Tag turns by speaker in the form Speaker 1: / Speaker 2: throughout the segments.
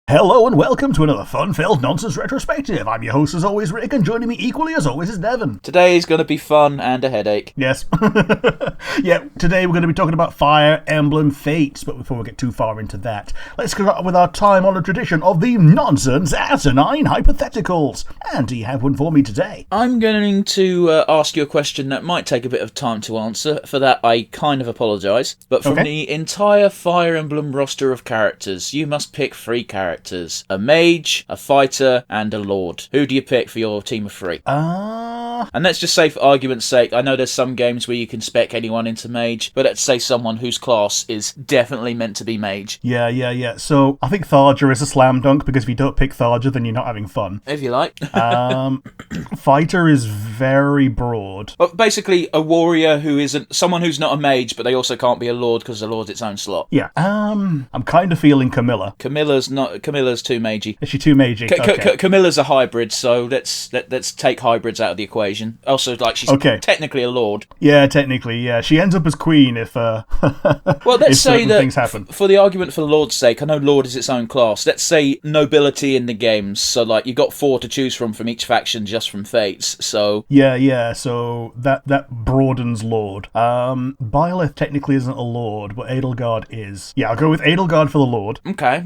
Speaker 1: Hello and welcome to another fun-filled nonsense retrospective. I'm your host as always, Rick, and joining me equally as always is Devon.
Speaker 2: Today's going to be fun and a headache.
Speaker 1: Yes. Yeah, today we're going to be talking about Fire Emblem Fates, but before we get too far into that, let's start with our time-honoured tradition of the nonsense asinine hypotheticals. And do you have one for me today?
Speaker 2: I'm going to ask you a question that might take a bit of time to answer. For that, I kind of apologise. But from the entire Fire Emblem roster of characters, you must pick 3 characters. A mage, a fighter, and a lord. Who do you pick for your team of 3? And let's just say, for argument's sake, I know there's some games where you can spec anyone into mage, but let's say someone whose class is definitely meant to be mage.
Speaker 1: Yeah. So, I think Tharja is a slam dunk, because if you don't pick Tharja, then you're not having fun.
Speaker 2: If you like.
Speaker 1: Fighter is very broad.
Speaker 2: Well, basically, a warrior who isn't... Someone who's not a mage, but they also can't be a lord, because a lord's its own slot.
Speaker 1: Yeah. I'm kind of feeling Camilla.
Speaker 2: Camilla's too magey.
Speaker 1: Is she too magey? Okay.
Speaker 2: Camilla's a hybrid, so let's take hybrids out of the equation. Also, like, she's technically a lord.
Speaker 1: Yeah, technically, yeah. She ends up as queen if well,
Speaker 2: let's say that
Speaker 1: things happen.
Speaker 2: For the argument for the lord's sake, I know lord is its own class. Let's say nobility in the games. So, like, you've got 4 to choose from each faction just from Fates. So
Speaker 1: yeah. So that broadens lord. Byleth technically isn't a lord, but Edelgard is. Yeah, I'll go with Edelgard for the lord.
Speaker 2: Okay.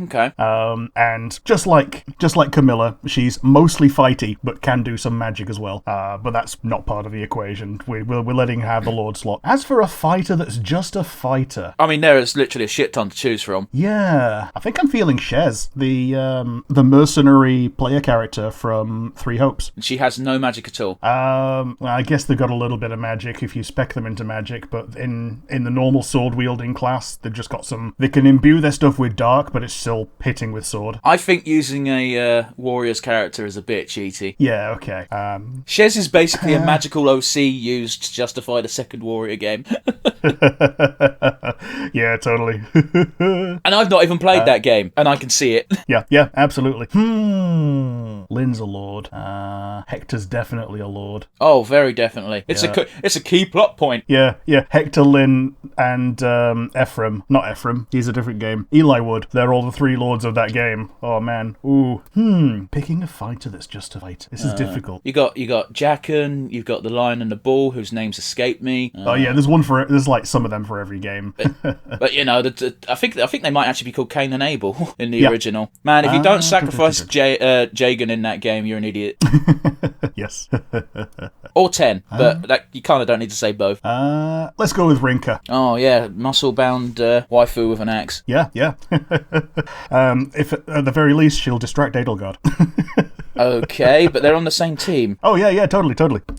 Speaker 1: And just like Camilla, she's mostly fighty, but can do some magic as well. But that's not part of the equation. We're letting her have the Lord slot. As for a fighter that's just a fighter...
Speaker 2: I mean, there is literally a shit ton to choose from.
Speaker 1: Yeah. I think I'm feeling Shez, the mercenary player character from Three Hopes.
Speaker 2: She has no magic at all.
Speaker 1: Well, I guess they've got a little bit of magic if you spec them into magic, but in the normal sword-wielding class, they've just got some... They can imbue their stuff with dark, but it's still hitting with sword.
Speaker 2: I think using a warrior's character is a bit cheaty.
Speaker 1: Yeah, okay.
Speaker 2: Shez is basically a magical OC used to justify the second warrior game.
Speaker 1: Yeah, totally.
Speaker 2: And I've not even played that game, and I can see it.
Speaker 1: Yeah, absolutely. Lynn's a lord. Hector's definitely a lord.
Speaker 2: Oh, very definitely. It's a key plot point.
Speaker 1: Yeah. Hector, Lynn, and Ephraim. Not Ephraim. He's a different game. Eli Wood. They're all the 3 lords of that game. Oh, man. Ooh. Picking a fighter that's just a fighter. This is difficult.
Speaker 2: You got Jackan, you've got the Lion and the Bull, whose names escape me.
Speaker 1: Oh, yeah, there's like some of them for every game.
Speaker 2: But you know, I think they might actually be called Cain and Abel in the original. Man, if you don't sacrifice Jagan in that game, you're an idiot.
Speaker 1: Yes.
Speaker 2: Or 10, but you kind of don't need to say both.
Speaker 1: Let's go with Rinka.
Speaker 2: Oh, yeah, muscle-bound waifu with an axe.
Speaker 1: Yeah. If at the very least, she'll distract Edelgard.
Speaker 2: Okay, but they're on the same team.
Speaker 1: Oh, yeah, totally.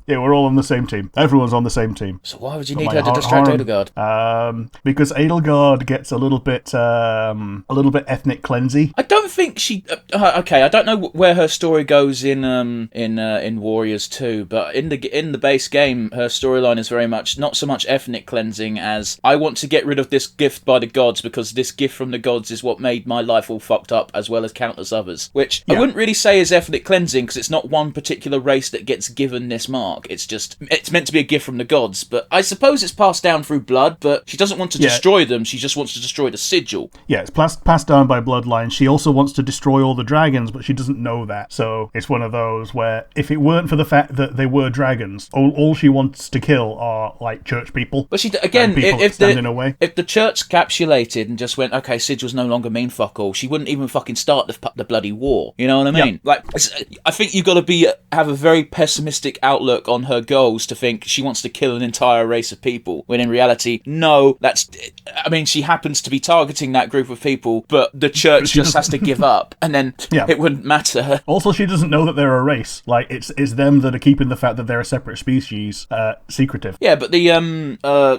Speaker 1: Yeah, we're all on the same team. Everyone's on the same team.
Speaker 2: So why would you need her to distract Edelgard?
Speaker 1: Because Edelgard gets a little bit ethnic cleansy.
Speaker 2: I don't think she... okay, I don't know where her story goes in Warriors 2, but in the base game, her storyline is very much not so much ethnic cleansing as I want to get rid of this gift by the gods because this gift from the gods is what made my life all fucked up, as well as countless others. Which I wouldn't really say is ethnic cleansing, because it's not one particular race that gets given this mark. It's meant to be a gift from the gods, but I suppose it's passed down through blood, but she doesn't want to destroy them, she just wants to destroy the sigil. Yeah,
Speaker 1: it's passed down by bloodline. She also wants to destroy all the dragons, but she doesn't know that. So it's one of those where if it weren't for the fact that they were dragons, all she wants to kill are like church people.
Speaker 2: But if the church capitulated and just went, okay, sigils no longer mean fuck all, she wouldn't even fucking start the bloody war. You know what I mean? Like, I think you've got to have a very pessimistic outlook on her goals to think she wants to kill an entire race of people, when in reality, no, she happens to be targeting that group of people, but the church just has to give up, and then it wouldn't matter.
Speaker 1: Also, she doesn't know that they're a race. Like, it's them that are keeping the fact that they're a separate species secretive.
Speaker 2: Yeah, but I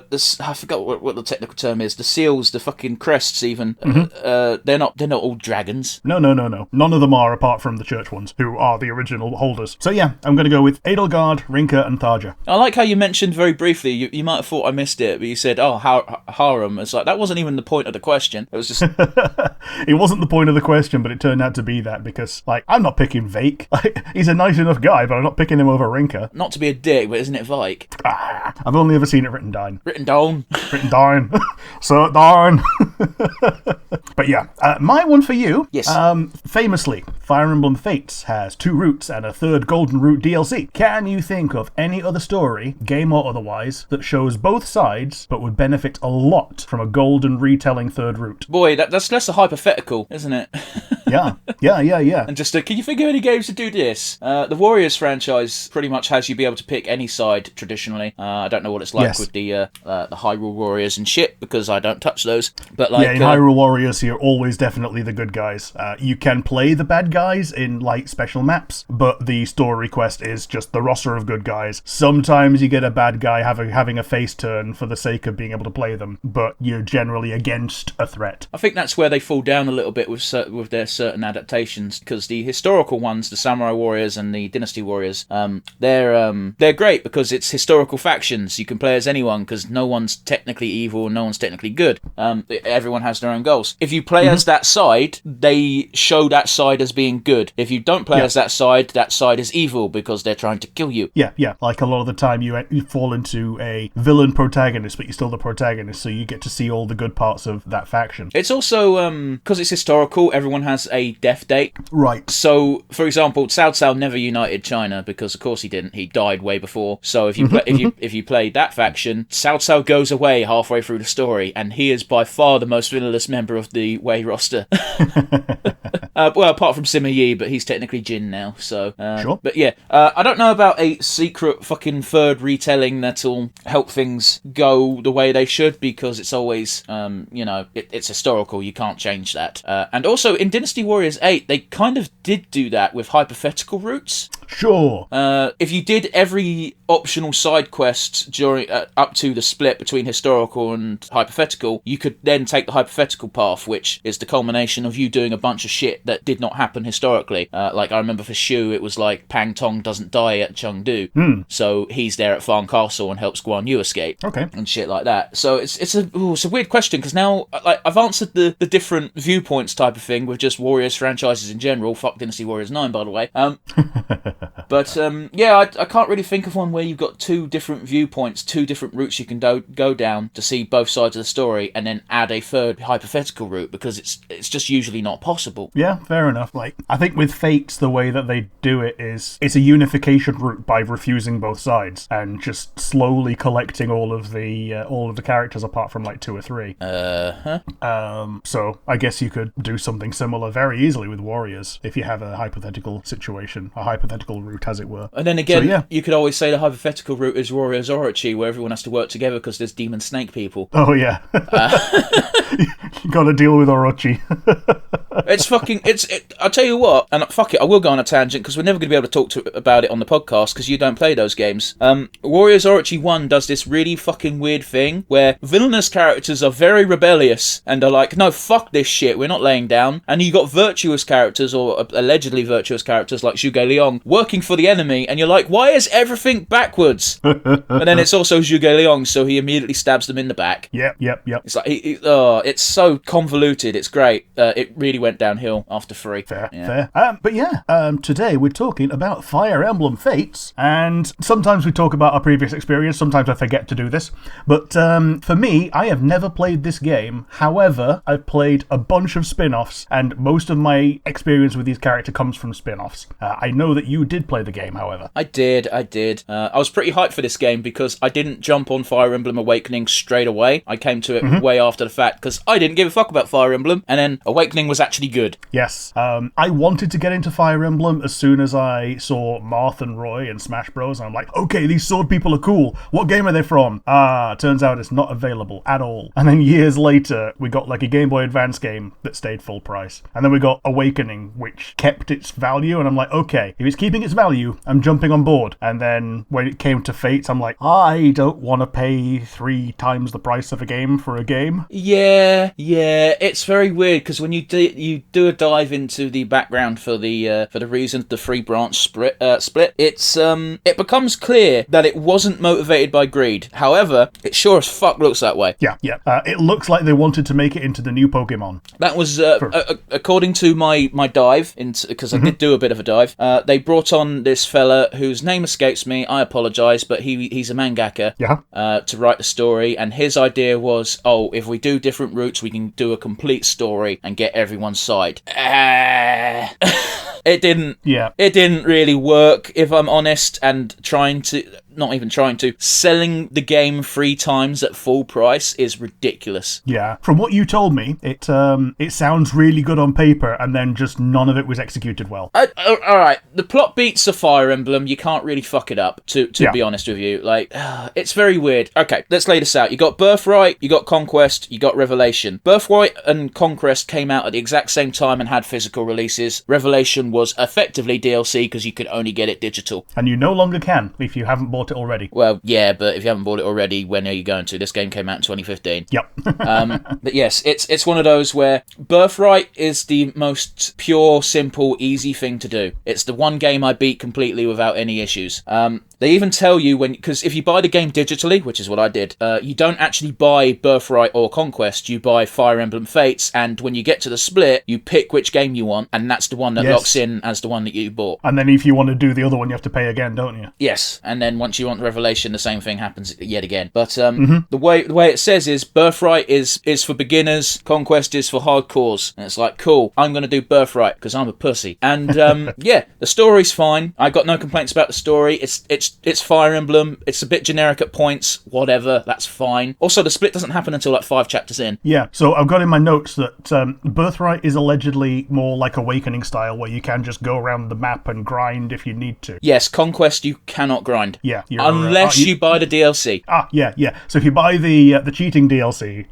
Speaker 2: forgot what the technical term is, the seals, the fucking crests even, they're not all dragons.
Speaker 1: No. None of them are, apart from the church ones, who are the original holders. So yeah, I'm going to go with Edelgard, Rinka, and Tharja.
Speaker 2: I like how you mentioned very briefly, you might have thought I missed it, but you said, oh, harem. It's like, that wasn't even the point of the question. It was just...
Speaker 1: It wasn't the point of the question, but it turned out to be that because, like, I'm not picking Vake. Like, he's a nice enough guy, but I'm not picking him over Rinka.
Speaker 2: Not to be a dick, but isn't it Vike?
Speaker 1: I've only ever seen it written down.
Speaker 2: Written down.
Speaker 1: Written down. So down. But yeah, my one for you.
Speaker 2: Yes.
Speaker 1: Famously, Fire Emblem Fates has 2 routes and a 3rd Golden Route DLC. Can you think of any other story, game or otherwise, that shows both sides but would benefit a lot from a golden retelling 3rd route?
Speaker 2: Boy, that's less a hypothetical, isn't it?
Speaker 1: Yeah. And
Speaker 2: just, can you think of any games to do this? The Warriors franchise pretty much has you be able to pick any side traditionally. I don't know what it's like with the Hyrule Warriors and shit, because I don't touch those. But like,
Speaker 1: in Hyrule Warriors, you're always definitely the good guys. You can play the bad guys in like special maps, but the story quest is just the roster of good guys. Sometimes you get a bad guy having a face turn for the sake of being able to play them, but you're generally against a threat.
Speaker 2: I think that's where they fall down a little bit with their certain adaptations, because the historical ones, the Samurai Warriors and the Dynasty Warriors, they're great because it's historical factions. You can play as anyone because no one's technically evil and no one's technically good. Everyone has their own goals. If you play as that side, they show that side as being good. If you don't play as that side is evil because they're trying to kill you.
Speaker 1: Yeah. Like a lot of the time you fall into a villain protagonist, but you're still the protagonist, so you get to see all the good parts of that faction.
Speaker 2: It's also, because it's historical, everyone has a death date.
Speaker 1: Right.
Speaker 2: So, for example, Cao Cao never united China because, of course, he didn't. He died way before. So if you if you play that faction, Cao Cao goes away halfway through the story, and he is by far the most villainous member of the Wei roster. Well, apart from Sima Yi, but he's technically Jin now. So,
Speaker 1: sure.
Speaker 2: But yeah, I don't know about a secret fucking 3rd retelling that'll help things go the way they should, because it's always, it's historical. You can't change that. And also in Dynasty Warriors 8, they kind of did do that with hypothetical routes.
Speaker 1: Sure.
Speaker 2: If you did every optional side quest during up to the split between historical and hypothetical, you could then take the hypothetical path, which is the culmination of you doing a bunch of shit that did not happen historically. Like I remember for Shu, it was like Pang Tong doesn't die at Chengdu, so he's there at Farn Castle and helps Guan Yu escape.
Speaker 1: Okay.
Speaker 2: And shit like that. So it's a weird question, because now I've answered the different viewpoints type of thing with just Warriors franchises in general. Fuck Dynasty Warriors 9, by the way. But I can't really think of one where you've got 2 different viewpoints, 2 different routes you can go down to see both sides of the story, and then add a 3rd hypothetical route, because it's just usually not possible.
Speaker 1: Yeah, fair enough. Like, I think with Fates, the way that they do it is it's a unification route by refusing both sides and just slowly collecting all of the characters apart from like 2 or 3. So I guess you could do something similar very easily with Warriors if you have a hypothetical situation, a hypothetical route, as it were.
Speaker 2: And then again, you could always say the hypothetical route is Warriors Orochi, where everyone has to work together because there's demon snake people.
Speaker 1: Oh yeah. You gotta deal with Orochi.
Speaker 2: I'll tell you what, and fuck it, I will go on a tangent because we're never going to be able to talk about it on the podcast because you don't play those games. Warriors Orochi 1 does this really fucking weird thing where villainous characters are very rebellious and are like, no, fuck this shit, we're not laying down. And you got virtuous characters, or allegedly virtuous characters like Zhuge Liang, working for the enemy, and you're like, why is everything backwards? But then it's also Zhuge Liang, so he immediately stabs them in the back.
Speaker 1: Yep.
Speaker 2: It's like, it's so convoluted, it's great. It really went downhill after 3.
Speaker 1: Fair. Today we're talking about Fire Emblem Fates, and sometimes we talk about our previous experience, sometimes I forget to do this, but for me, I have never played this game. However, I've played a bunch of spin-offs, and most of my experience with these characters comes from spin-offs. I know that you did play the game, however.
Speaker 2: I did. I was pretty hyped for this game because I didn't jump on Fire Emblem Awakening straight away. I came to it way after the fact because I didn't give a fuck about Fire Emblem, and then Awakening was actually good.
Speaker 1: Yes. I wanted to get into Fire Emblem as soon as I saw Marth and Roy in Smash Bros. And I'm like, okay, these sword people are cool. What game are they from? Turns out it's not available at all. And then years later, we got like a Game Boy Advance game that stayed full price. And then we got Awakening, which kept its value. And I'm like, okay, if it's keeping its value, I'm jumping on board. And then when it came to Fates, I'm like, I don't want to pay 3 times the price of a game for a game.
Speaker 2: Yeah, it's very weird because when you you do a dive into the background for the reason the three branch split, it becomes clear that it wasn't motivated by greed. However, it sure as fuck looks that way.
Speaker 1: Yeah. It looks like they wanted to make it into the new Pokemon.
Speaker 2: That was according to my dive, because I did do a bit of a dive. They brought on this fella whose name escapes me. I apologise, but he's a mangaka. To write the story, and his idea was, if we do different routes, we can do a complete story and get everyone's side. It didn't. Yeah. It didn't really work, if I'm honest, and selling the game 3 times at full price is ridiculous.
Speaker 1: Yeah. From what you told me, it sounds really good on paper, and then just none of it was executed well.
Speaker 2: Alright, the plot beats of Fire Emblem, you can't really fuck it up, to be honest with you. Like, it's very weird. Okay, let's lay this out. You got Birthright, you got Conquest, you got Revelation. Birthright and Conquest came out at the exact same time and had physical releases. Revelation was effectively DLC because you could only get it digital.
Speaker 1: And you no longer can if you haven't bought it already.
Speaker 2: Well, yeah, but if you haven't bought it already, when are you going to? This game came out in 2015.
Speaker 1: Yep.
Speaker 2: But yes, it's one of those where Birthright is the most pure, simple, easy thing to do. It's the one game I beat completely without any issues. They even tell you because if you buy the game digitally, which is what I did, you don't actually buy Birthright or Conquest, you buy Fire Emblem Fates, and when you get to the split, you pick which game you want, and that's the one that locks in as the one that you bought.
Speaker 1: And then if you want to do the other one, you have to pay again, don't you?
Speaker 2: Yes, and then once you want Revelation, the same thing happens yet again. But the way it says is Birthright is for beginners, Conquest is for hardcores, and it's like, cool, I'm going to do Birthright because I'm a pussy. And yeah, the story's fine. I got no complaints about the story. It's Fire Emblem. It's a bit generic at points. Whatever, that's fine. Also, the split doesn't happen until like 5 chapters in.
Speaker 1: Yeah, so I've got in my notes that Birthright is allegedly more like Awakening style, where you can just go around the map and grind if you need to.
Speaker 2: Yes, Conquest you cannot grind.
Speaker 1: Yeah,
Speaker 2: unless you buy the DLC.
Speaker 1: Yeah. So if you buy the cheating DLC,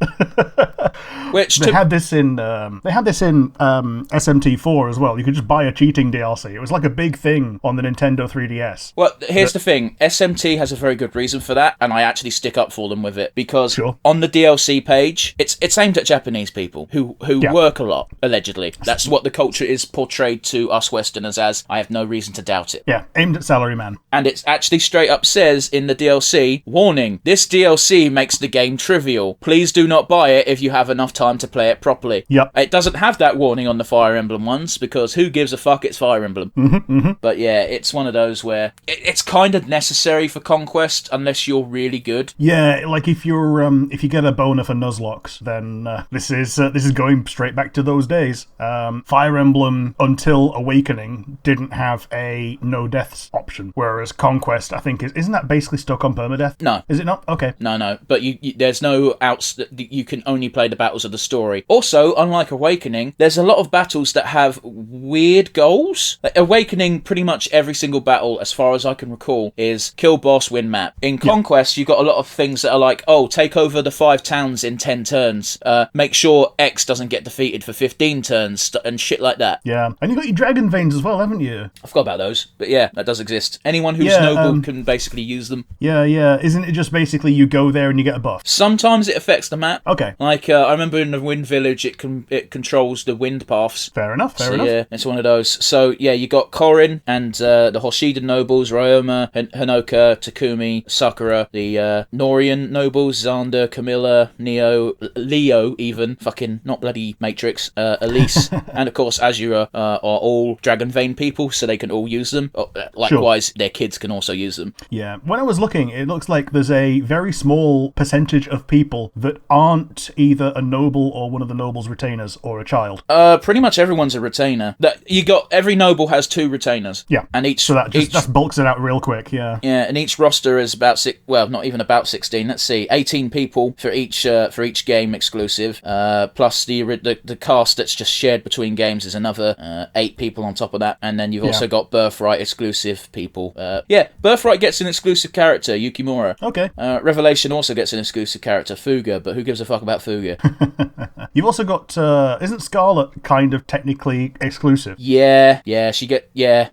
Speaker 2: which
Speaker 1: they had this in SMT4 as well. You could just buy a cheating DLC. It was like a big thing on the Nintendo 3DS.
Speaker 2: Well, here's the thing. SMT has a very good reason for that, and I actually stick up for them with it, because on the DLC page, it's aimed at Japanese people who work a lot, allegedly. That's what the culture is portrayed to us Westerners as. I have no reason to doubt it.
Speaker 1: Yeah, aimed at salaryman.
Speaker 2: And it actually straight up says in the DLC, warning, this DLC makes the game trivial. Please do not buy it if you have enough time to play it properly.
Speaker 1: Yep.
Speaker 2: It doesn't have that warning on the Fire Emblem ones, because who gives a fuck, it's Fire Emblem. But yeah, it's one of those where it's kind of necessary for Conquest unless you're really good.
Speaker 1: Yeah, like if you get a boner for Nuzlocke, then this is going straight back to those days. Fire Emblem until Awakening didn't have a no deaths option, whereas Conquest, I think, isn't that basically stuck on permadeath?
Speaker 2: No.
Speaker 1: Is it not? Okay.
Speaker 2: No. But you there's no outs. You can only play the battles of the story. Also, unlike Awakening, there's a lot of battles that have weird goals. Like Awakening, pretty much every single battle, as far as I can recall, is kill boss, win map. In Conquest, you've got a lot of things that are like, take over the 5 towns in 10 turns. Make sure X doesn't get defeated for 15 turns, and shit like that.
Speaker 1: Yeah. And you've got your dragon veins as well, haven't you?
Speaker 2: I forgot about those. But yeah, that does exist. Anyone who's noble can basically use them.
Speaker 1: Yeah. Isn't it just basically you go there and you get a buff?
Speaker 2: Sometimes it affects the map.
Speaker 1: Okay.
Speaker 2: Like, I remember in the Wind Village, it controls the wind paths.
Speaker 1: Fair enough.
Speaker 2: Yeah, it's one of those. So, yeah, you got Korin and the Hoshida nobles, Ryoma, Hanoka, Takumi, Sakura, the Norian nobles, Xander, Camilla, Neo, Leo even, fucking, not bloody Matrix, Elise, and of course Azura are all Dragon Vein people, so they can all use them. Likewise, their kids can also use them.
Speaker 1: Yeah, when I was looking, it looks like there's a very small percentage of people that aren't either a noble or one of the noble's retainers or a child.
Speaker 2: Pretty much everyone's a retainer. Every noble has 2 retainers.
Speaker 1: Yeah,
Speaker 2: and
Speaker 1: so that bulks it out real quick. Yeah,
Speaker 2: and each roster is about not even about 16. Let's see, 18 people for each game exclusive. Plus the cast that's just shared between games is another 8 people on top of that, and then you've also got Birthright exclusive people. Birthright gets an exclusive character, Yukimura.
Speaker 1: Okay.
Speaker 2: Revelation also gets an exclusive character, Fuga, but who gives a fuck about Fuga?
Speaker 1: You've also got isn't Scarlet kind of technically exclusive?
Speaker 2: Yeah.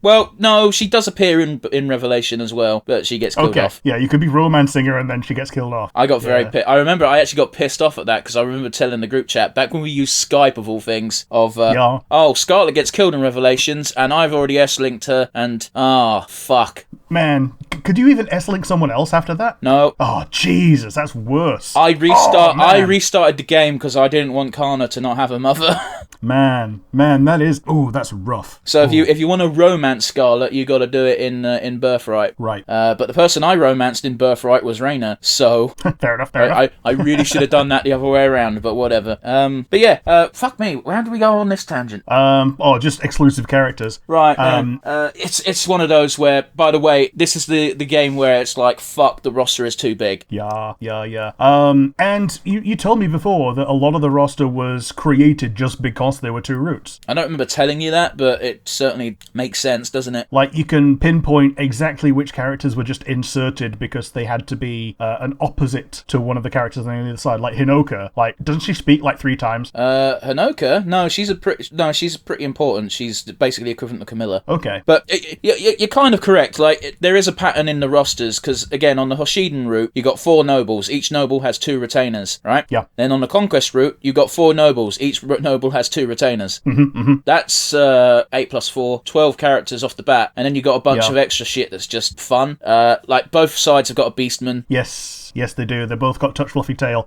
Speaker 2: Well, no, she does appear in Revelation. option as well, but she gets killed off.
Speaker 1: Yeah, you could be romancing her and then she gets killed off.
Speaker 2: I got very pissed. I remember I actually got pissed off at that because I remember telling the group chat back when we used Skype of all things oh, Scarlet gets killed in Revelations and I've already S-linked her and fuck.
Speaker 1: Man, could you even S-link someone else after that?
Speaker 2: No.
Speaker 1: Oh, Jesus, that's worse.
Speaker 2: I restarted the game because I didn't want Kana to not have a mother.
Speaker 1: Man, that's rough.
Speaker 2: So if you want to romance Scarlet, you got to do it in Birthright.
Speaker 1: Right.
Speaker 2: But the person I romanced in Birthright was Reyna, so
Speaker 1: fair enough.
Speaker 2: I really should have done that the other way around, but whatever. But yeah, fuck me. How do we go on this tangent?
Speaker 1: Just exclusive characters.
Speaker 2: Right. It's one of those where, by the way, this is the game where it's like, fuck, the roster is too big.
Speaker 1: Yeah. And you told me before that a lot of the roster was created just because there were two routes.
Speaker 2: I don't remember telling you that, but it certainly makes sense, doesn't it?
Speaker 1: Like, you can pinpoint exactly which characters were just inserted because they had to be an opposite to one of the characters on the other side. Like Hinoka. Like, doesn't she speak like 3 times?
Speaker 2: Hinoka? No, she's pretty important. She's basically equivalent to Camilla.
Speaker 1: Okay.
Speaker 2: But you're kind of correct. Like, there is a pattern in the rosters, because, again, on the Hoshiden route, you got 4 nobles. Each noble has 2 retainers, right?
Speaker 1: Yeah.
Speaker 2: Then on the Conquest route, you got 4 nobles. Each noble has 2 retainers. That's 8 plus 4, 12 characters off the bat. And then you got a bunch of extra shit that's just fun. Like, both sides have got a beastman.
Speaker 1: Yes, they do. They both got Touch Fluffy Tail.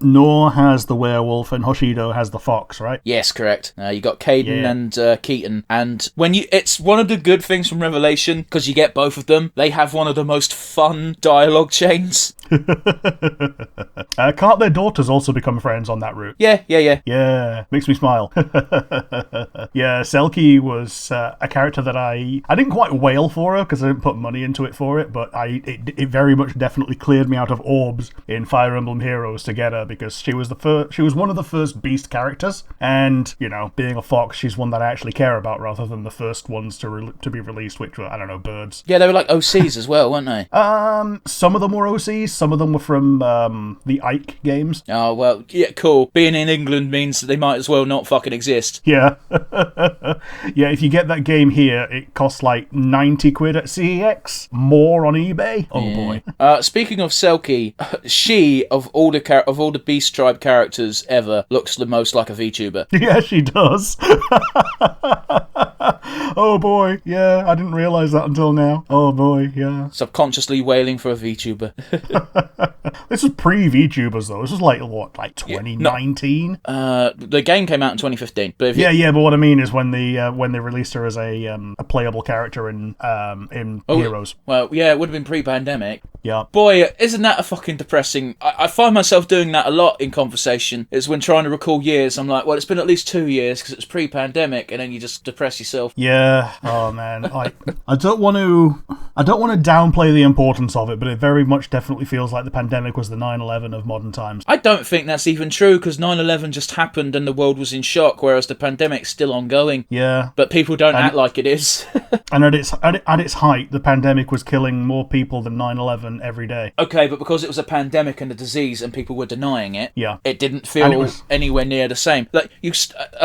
Speaker 1: Nor has the werewolf and Hoshido has the fox, right?
Speaker 2: Yes, correct. You got Caden and Keaton. And it's one of the good things from Revelation, because you get both of them. They have one of the most fun dialogue chains.
Speaker 1: Can't their daughters also become friends on that route?
Speaker 2: Yeah.
Speaker 1: Yeah, makes me smile. Yeah, Selkie was a character that I didn't quite wail for her because I didn't put money into it for it, but it very much definitely cleared me out of orbs in Fire Emblem Heroes to get her, because she was one of the first beast characters, and being a fox, she's one that I actually care about rather than the first ones to be released, which were, I don't know, birds.
Speaker 2: Yeah, they were like OCs as well, weren't they?
Speaker 1: Some of them were OCs, some of them were from the Ike games.
Speaker 2: Oh, well, yeah, cool. Being in England means that they might as well not fucking exist.
Speaker 1: Yeah. Yeah, if you get that game here, it costs like 90 quid at CEX, more on eBay. Oh boy.
Speaker 2: Speaking of Selkie, she, of all the Beast Tribe characters ever, looks the most like a VTuber.
Speaker 1: Yeah, she does. Oh boy, yeah, I didn't realise that until now. Oh boy, yeah.
Speaker 2: Subconsciously wailing for a VTuber.
Speaker 1: This was pre-VTubers though. This was like 2019?
Speaker 2: The game came out in 2015. But
Speaker 1: but what I mean is when they released her as a playable character in Heroes.
Speaker 2: Well, yeah, it would have been pre-pandemic.
Speaker 1: Yeah.
Speaker 2: Boy, isn't that a fucking depressing... I find myself doing that a lot in conversation. Is when trying to recall years, I'm like, well, it's been at least 2 years because it was pre-pandemic, and then you just depress yourself.
Speaker 1: Yeah. Oh man, I don't want to downplay the importance of it, but it very much definitely feels like the pandemic was the 9/11 of modern times.
Speaker 2: I don't think that's even true, because 9/11 just happened and the world was in shock, whereas the pandemic's still ongoing.
Speaker 1: Yeah.
Speaker 2: But people don't act like it is.
Speaker 1: And at its height, the pandemic was killing more people than 9/11 every day.
Speaker 2: Okay, but because it was a pandemic and a disease and people were denying it,
Speaker 1: yeah,
Speaker 2: it didn't feel anywhere near the same. Like I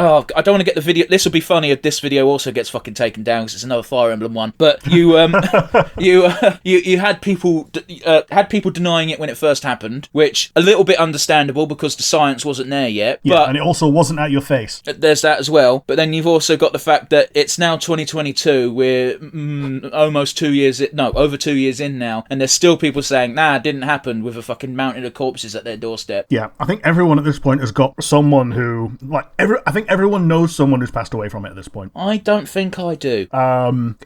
Speaker 2: don't want to get the video. This will be funny if this video also gets fucking taken down because it's another Fire Emblem one. But you had people denying it when it first happened, which a little bit understandable because the science wasn't there yet.
Speaker 1: Yeah,
Speaker 2: but
Speaker 1: and it also wasn't at your face.
Speaker 2: There's that as well. But then you've also got the fact that it's now 2022. We're almost 2 years, over 2 years in now, and there's still people saying, nah, it didn't happen, with a fucking mountain of corpses at their doorstep.
Speaker 1: Yeah, I think everyone at this point has got someone who, I think everyone knows someone who's passed away from it at this point.
Speaker 2: I don't think I do.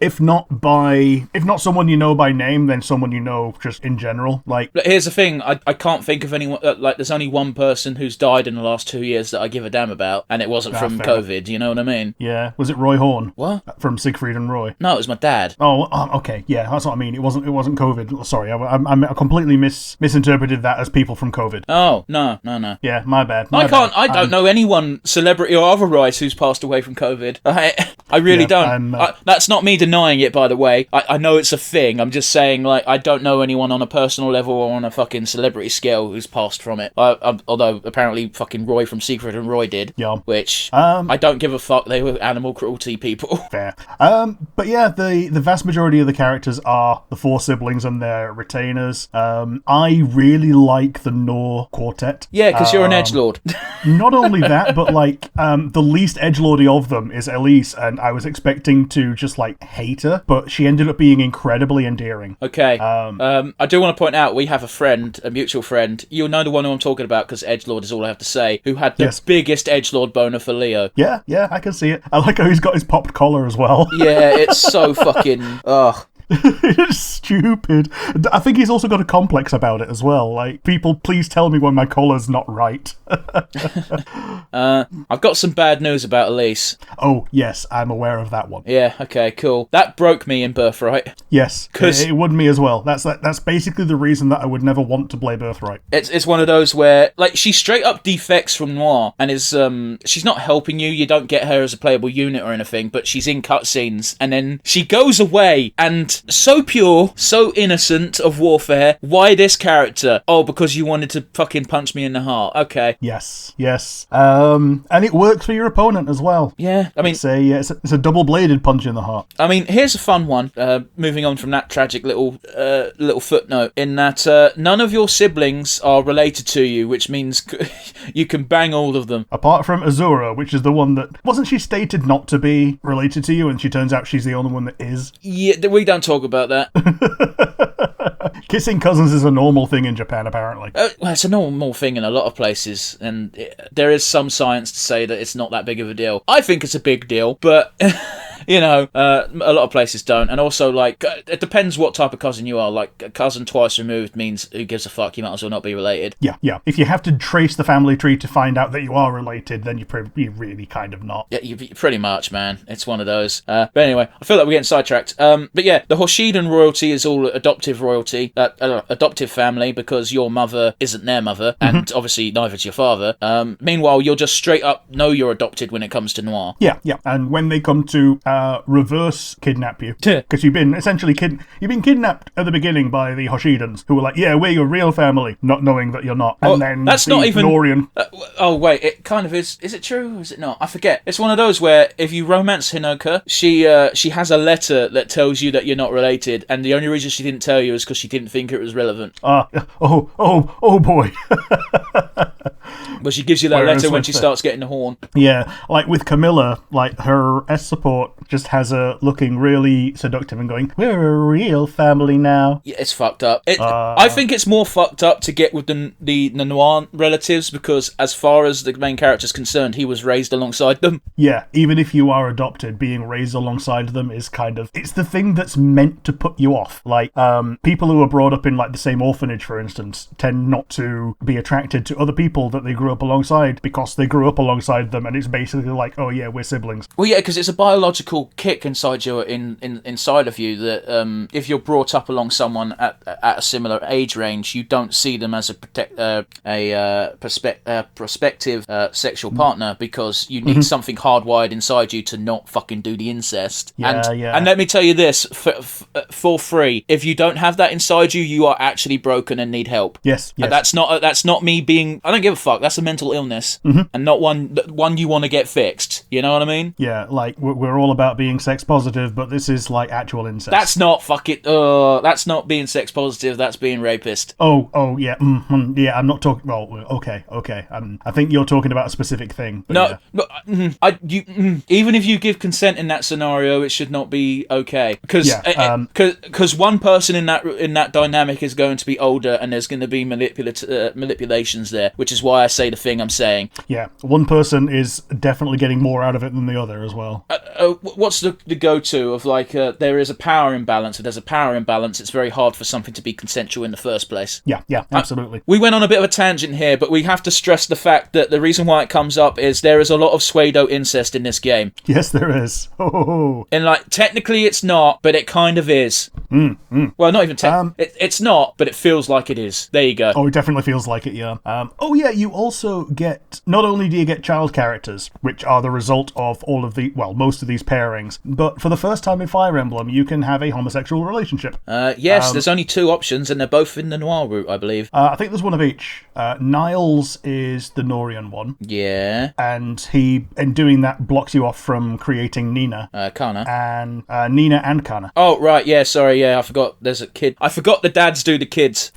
Speaker 1: If not someone you know by name, then someone you know just in general. Like,
Speaker 2: here's the thing, I can't think of anyone, there's only one person who's died in the last 2 years that I give a damn about, and it wasn't from COVID, you know what I mean?
Speaker 1: Yeah. Was it Roy Horn?
Speaker 2: What?
Speaker 1: From Siegfried and Roy?
Speaker 2: No, it was my dad.
Speaker 1: Oh, okay, yeah, that's what I mean. It wasn't COVID. Sorry, I completely misinterpreted that as people from COVID.
Speaker 2: Oh, no.
Speaker 1: Yeah, my bad.
Speaker 2: I don't know anyone, celebrity or otherwise, who's passed away from COVID. I really don't. That's not me denying it, by the way. I know it's a thing. I'm just saying, I don't know anyone on a personal level or on a fucking celebrity scale who's passed from it. Although, apparently, fucking Roy from Secret and Roy did.
Speaker 1: Yeah.
Speaker 2: Which, I don't give a fuck. They were animal cruelty people.
Speaker 1: Fair. But But yeah, the vast majority of the characters are the 4 siblings and their retainers. I really like the Nor quartet.
Speaker 2: Yeah, because you're an edgelord.
Speaker 1: Not only that, but like the least edgelordy of them is Elise, and I was expecting to just like hate her, but she ended up being incredibly endearing.
Speaker 2: Okay. I do want to point out we have a mutual friend. You'll know the one who I'm talking about because edgelord is all I have to say. Who had the biggest edgelord boner for Leo?
Speaker 1: Yeah, I can see it. I like how he's got his popped collar as well.
Speaker 2: Yeah, it's so fucking ugh.
Speaker 1: It's stupid. I think he's also got a complex about it as well. Like, people, please tell me when my collar's not right.
Speaker 2: I've got some bad news about Elise.
Speaker 1: Oh, yes, I'm aware of that one.
Speaker 2: Yeah, okay, cool. That broke me in Birthright.
Speaker 1: Yes, it would me as well. That's basically the reason that I would never want to play Birthright.
Speaker 2: It's one of those where, like, she straight up defects from Noir, and she's not helping you. You don't get her as a playable unit or anything, but she's in cutscenes, and then she goes away, and so pure, so innocent of warfare. Why this character? Oh, because you wanted to fucking punch me in the heart. Okay.
Speaker 1: Yes. And it works for your opponent as well.
Speaker 2: Yeah, I mean...
Speaker 1: It's a double-bladed punch in the heart.
Speaker 2: I mean, here's a fun one, moving on from that tragic little footnote, in that none of your siblings are related to you, which means you can bang all of them.
Speaker 1: Apart from Azura, which is the one that... Wasn't she stated not to be related to you, and she turns out she's the only one that is?
Speaker 2: Yeah, we don't talk about that.
Speaker 1: Kissing cousins is a normal thing in Japan, apparently.
Speaker 2: Well, it's a normal thing in a lot of places, and there is some science to say that it's not that big of a deal. I think it's a big deal, but... You know, a lot of places don't. And also, like, it depends what type of cousin you are. Like, a cousin twice removed means who gives a fuck, you might as well not be related.
Speaker 1: Yeah. If you have to trace the family tree to find out that you are related, then you're really kind of not.
Speaker 2: Yeah, you pretty much, man. It's one of those. But anyway, I feel like we're getting sidetracked. But yeah, the Hoshiden royalty is all adoptive royalty, adoptive family, because your mother isn't their mother, and obviously neither's your father. Meanwhile, you'll just straight up know you're adopted when it comes to Noir.
Speaker 1: Yeah. And when they come to reverse kidnap you, because you've been essentially kidnapped at the beginning by the Hoshidans, who were like, yeah, we're your real family, not knowing that you're not. And then
Speaker 2: that's not even
Speaker 1: Norian...
Speaker 2: oh wait, it kind of is it true or is it not? I forget. It's one of those where if you romance Hinoka, she has a letter that tells you that you're not related, and the only reason she didn't tell you is because she didn't think it was relevant.
Speaker 1: Oh boy.
Speaker 2: But she gives you that letter when she starts getting the horn.
Speaker 1: Yeah, like with Camilla, like her S support just has her looking really seductive and going, we're a real family now.
Speaker 2: Yeah, it's fucked up. I think it's more fucked up to get with the Noir relatives, because as far as the main character's concerned, he was raised alongside them.
Speaker 1: Yeah, even if you are adopted, being raised alongside them is kind of... It's the thing that's meant to put you off. Like, people who are brought up in, like, the same orphanage, for instance, tend not to be attracted to other people that they grew up alongside because they grew up alongside them, and it's basically like, oh yeah, we're siblings.
Speaker 2: Well, yeah, because it's a biological kick inside inside of you that if you're brought up along someone at a similar age range, you don't see them as a prospective sexual partner, because you need something hardwired inside you to not fucking do the incest. And let me tell you this for free: if you don't have that inside you, you are actually broken and need help.
Speaker 1: Yes.
Speaker 2: And that's not me being... I don't give a fuck. That's a mental illness, and not one you want to get fixed. You know what I mean?
Speaker 1: Yeah, like we're all about being sex positive, but this is like actual incest.
Speaker 2: That's not that's not being sex positive. That's being rapist.
Speaker 1: Oh yeah, yeah. I'm not talking. Well, okay. I think you're talking about a specific thing.
Speaker 2: No, even if you give consent in that scenario, it should not be okay, because one person in that dynamic is going to be older, and there's going to be manipulations there, which is why I say the thing I'm saying. Yeah,
Speaker 1: one person is definitely getting more out of it than the other as well.
Speaker 2: What's the go-to of, like, there is a power imbalance? If there's a power imbalance, it's very hard for something to be consensual in the first place.
Speaker 1: Yeah, absolutely.
Speaker 2: We went on a bit of a tangent here, but we have to stress the fact that the reason why it comes up is there is a lot of pseudo incest in this game.
Speaker 1: Yes, there is. And
Speaker 2: like, technically it's not, but it kind of is. Well, not even it's not, but it feels like it is. There you go.
Speaker 1: Oh, it definitely feels like it, yeah. You also get... Not only do you get child characters, which are the result of most of these pairings. But for the first time in Fire Emblem, you can have a homosexual relationship.
Speaker 2: Yes, there's only 2 options, and they're both in the noir route, I believe.
Speaker 1: I think there's one of each. Niles is the Norian one.
Speaker 2: Yeah.
Speaker 1: And he, in doing that, blocks you off from creating Nina.
Speaker 2: Kana.
Speaker 1: And Nina and Kana.
Speaker 2: Oh, right, yeah, sorry, yeah, I forgot there's a kid. I forgot the dads do the kids.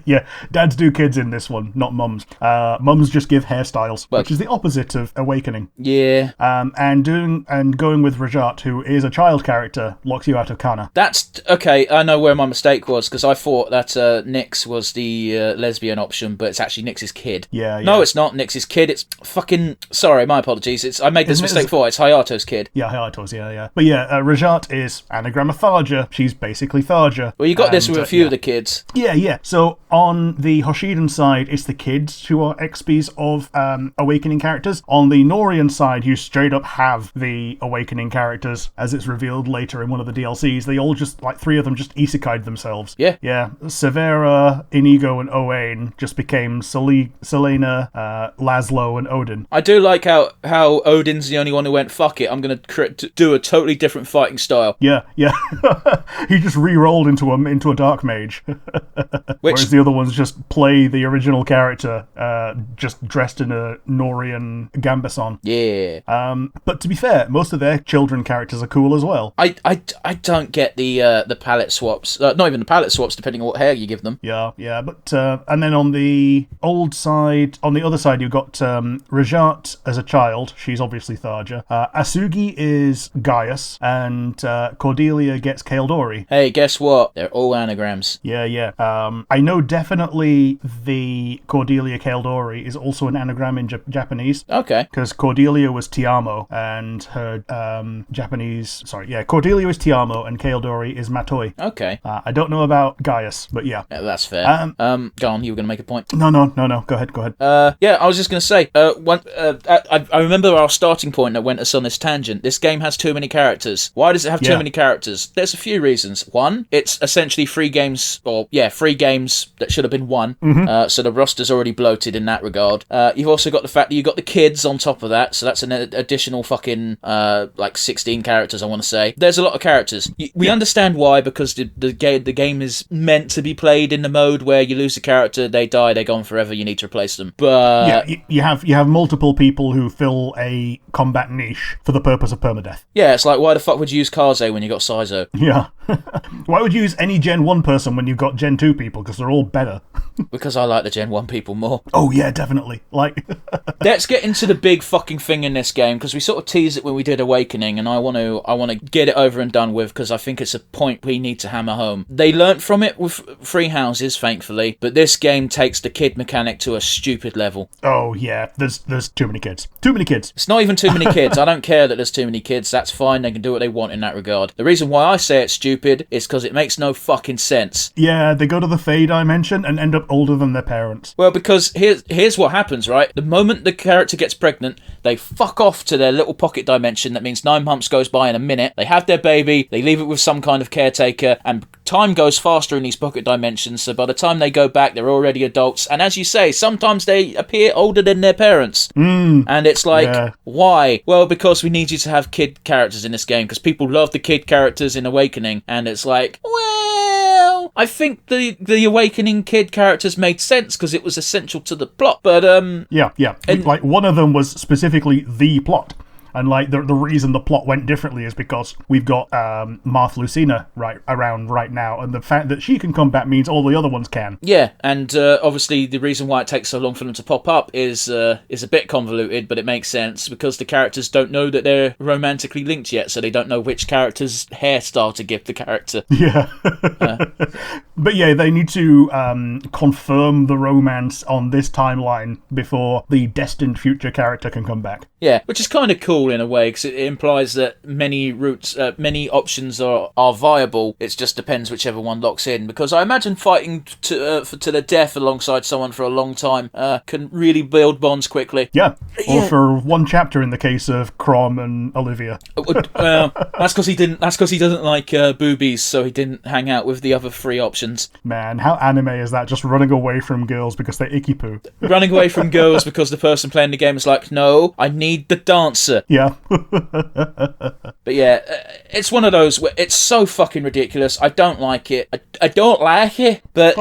Speaker 1: Yeah, dads do kids in this one, not mums. Mums just give hairstyles, which is the opposite of Awakening.
Speaker 2: Yeah.
Speaker 1: And going with Rajat, who is a child character, locks you out of Kana.
Speaker 2: That's okay. I know where my mistake was, because I thought that Nyx was the lesbian option, but it's actually Nyx's kid.
Speaker 1: Yeah.
Speaker 2: No, it's not Nyx's kid. It's fucking. Sorry, my apologies. I made this mistake before. It's Hayato's kid.
Speaker 1: Yeah, Hayato's. Yeah. But yeah, Rajat is anagram of Tharja. She's basically Tharja.
Speaker 2: Well, you got this with a few of the kids.
Speaker 1: Yeah. So on the Hoshidan side, it's the kids who are XPs of Awakening characters. On the Norian side, you straight up have the Awakening characters, as it's revealed later in one of the DLCs. They all just, 3 of them just isekai'd themselves.
Speaker 2: Yeah.
Speaker 1: Severa, Inigo, and Owain just became Selena, Laszlo, and Odin.
Speaker 2: I do like how Odin's the only one who went, fuck it, I'm going to do a totally different fighting style.
Speaker 1: Yeah. He just re-rolled into a dark mage. Whereas the other ones just play the original character, just dressed in a Norian gambeson.
Speaker 2: Yeah.
Speaker 1: But to be fair, most of their children characters are cool as well.
Speaker 2: I don't get the palette swaps. Not even the palette swaps, depending on what hair you give them.
Speaker 1: Yeah. But and then on the other side, you've got Rajat as a child. She's obviously Tharja. Asugi is Gaius, and Cordelia gets Kaeldori.
Speaker 2: Hey, guess what? They're all anagrams.
Speaker 1: Yeah. I know definitely the Cordelia Kaeldori is also an anagram in Japanese.
Speaker 2: Okay.
Speaker 1: Because Cordelia was Tiamo, and her Cordelia is Tiamo, and Kaeldori is Matoi.
Speaker 2: Okay.
Speaker 1: I don't know about Gaius, but yeah.
Speaker 2: That's fair. Go on, you were going to make a point.
Speaker 1: No. Go ahead.
Speaker 2: Yeah, I was just going to say, I remember our starting point that went us on this tangent. This game has too many characters. Why does it have too many characters? There's a few reasons. One, it's essentially 3 games, free games that should have been 1. Mm-hmm. So the roster's already bloated in that regard. You've also got the fact that you've got the kids on top of that, so that's an additional fucking 16 characters, I want to say. There's a lot of characters. We understand why, because the game is meant to be played in the mode where you lose a character, they die, they're gone forever, you need to replace them. But
Speaker 1: you have multiple people who fill a combat niche for the purpose of permadeath.
Speaker 2: Yeah, it's like, why the fuck would you use Kaze when you got Saizo?
Speaker 1: Yeah. Why would you use any Gen 1 person when you've got Gen 2 people? Because they're all better.
Speaker 2: Because I like the Gen 1 people more.
Speaker 1: Oh, yeah, definitely.
Speaker 2: Let's get into the big fucking thing in this game, because we sort of teased it when we did Awakening, and I want to get it over and done with, because I think it's a point we need to hammer home. They learnt from it with Free Houses, thankfully, but this game takes the kid mechanic to a stupid level.
Speaker 1: Oh, yeah, there's too many kids. Too many kids.
Speaker 2: It's not even too many kids. I don't care that there's too many kids. That's fine. They can do what they want in that regard. The reason why I say it's stupid is because it makes no fucking sense.
Speaker 1: Yeah, they go to the Fae dimension and end up older than their parents.
Speaker 2: Well, because here's what happens, right? The moment the character gets pregnant, they fuck off to their little pocket dimension. That means 9 months goes by in a minute. They have their baby, they leave it with some kind of caretaker, and time goes faster in these pocket dimensions, so by the time they go back, they're already adults. And as you say, sometimes they appear older than their parents. And it's like, why? Well, because we need you to have kid characters in this game, because people love the kid characters in Awakening, and it's like, well, I think the Awakening kid characters made sense because it was essential to the plot, but
Speaker 1: yeah, and one of them was specifically the plot. And the reason the plot went differently is because we've got Marth Lucina around right now, and the fact that she can combat means all the other ones can.
Speaker 2: Yeah, and obviously the reason why it takes so long for them to pop up is a bit convoluted, but it makes sense because the characters don't know that they're romantically linked yet, so they don't know which character's hairstyle to give the character.
Speaker 1: Yeah. But yeah, they need to confirm the romance on this timeline before the destined future character can come back.
Speaker 2: Yeah, which is kind of cool. small in a way, because it implies that many routes, many options are viable. It just depends whichever one locks in. Because I imagine fighting to the death alongside someone for a long time can really build bonds quickly.
Speaker 1: Yeah, or for one chapter in the case of Crom and Olivia.
Speaker 2: That's because he didn't. That's because he doesn't like boobies, so he didn't hang out with the other three options.
Speaker 1: Man, how anime is that? Just running away from girls because they icky poo.
Speaker 2: Running away from girls because the person playing the game is like, no, I need the dancer.
Speaker 1: Yeah.
Speaker 2: But yeah, it's one of those where it's so fucking ridiculous. I don't like it. I don't like it, but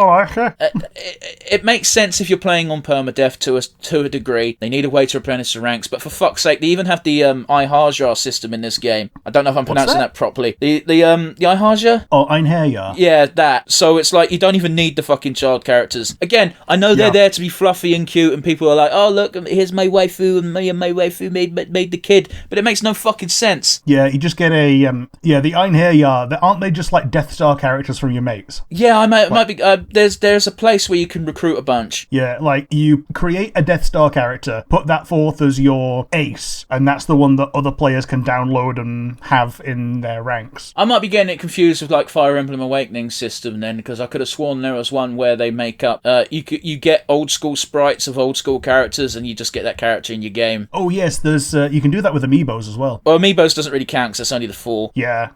Speaker 2: it makes sense if you're playing on permadeath to a degree. They need a way to replenish the ranks, but for fuck's sake, they even have the Ihaja system in this game. I don't know if I'm pronouncing that properly. The Ihaja?
Speaker 1: Oh, Einherjar.
Speaker 2: Yeah, that. So it's like you don't even need the fucking child characters. Again, I know they're there to be fluffy and cute, and people are like, oh look, here's my waifu, and me and my waifu made the kid, but it makes no fucking sense.
Speaker 1: Yeah, you just get the Einherjar. Aren't they just like Death Star characters from your mates?
Speaker 2: Yeah, might be. There's a place where you can recruit a bunch.
Speaker 1: Yeah, like you create a Death Star character, put that forth as your ace, and that's the one that other players can download and have in their ranks.
Speaker 2: I might be getting it confused with like Fire Emblem Awakening system then, because I could have sworn there was one where they make up. You get old school sprites of old school characters, and you just get that character in your game.
Speaker 1: Oh yes, there's you can do that with amiibos as well.
Speaker 2: Well, amiibos doesn't really count because it's only the 4.
Speaker 1: Yeah.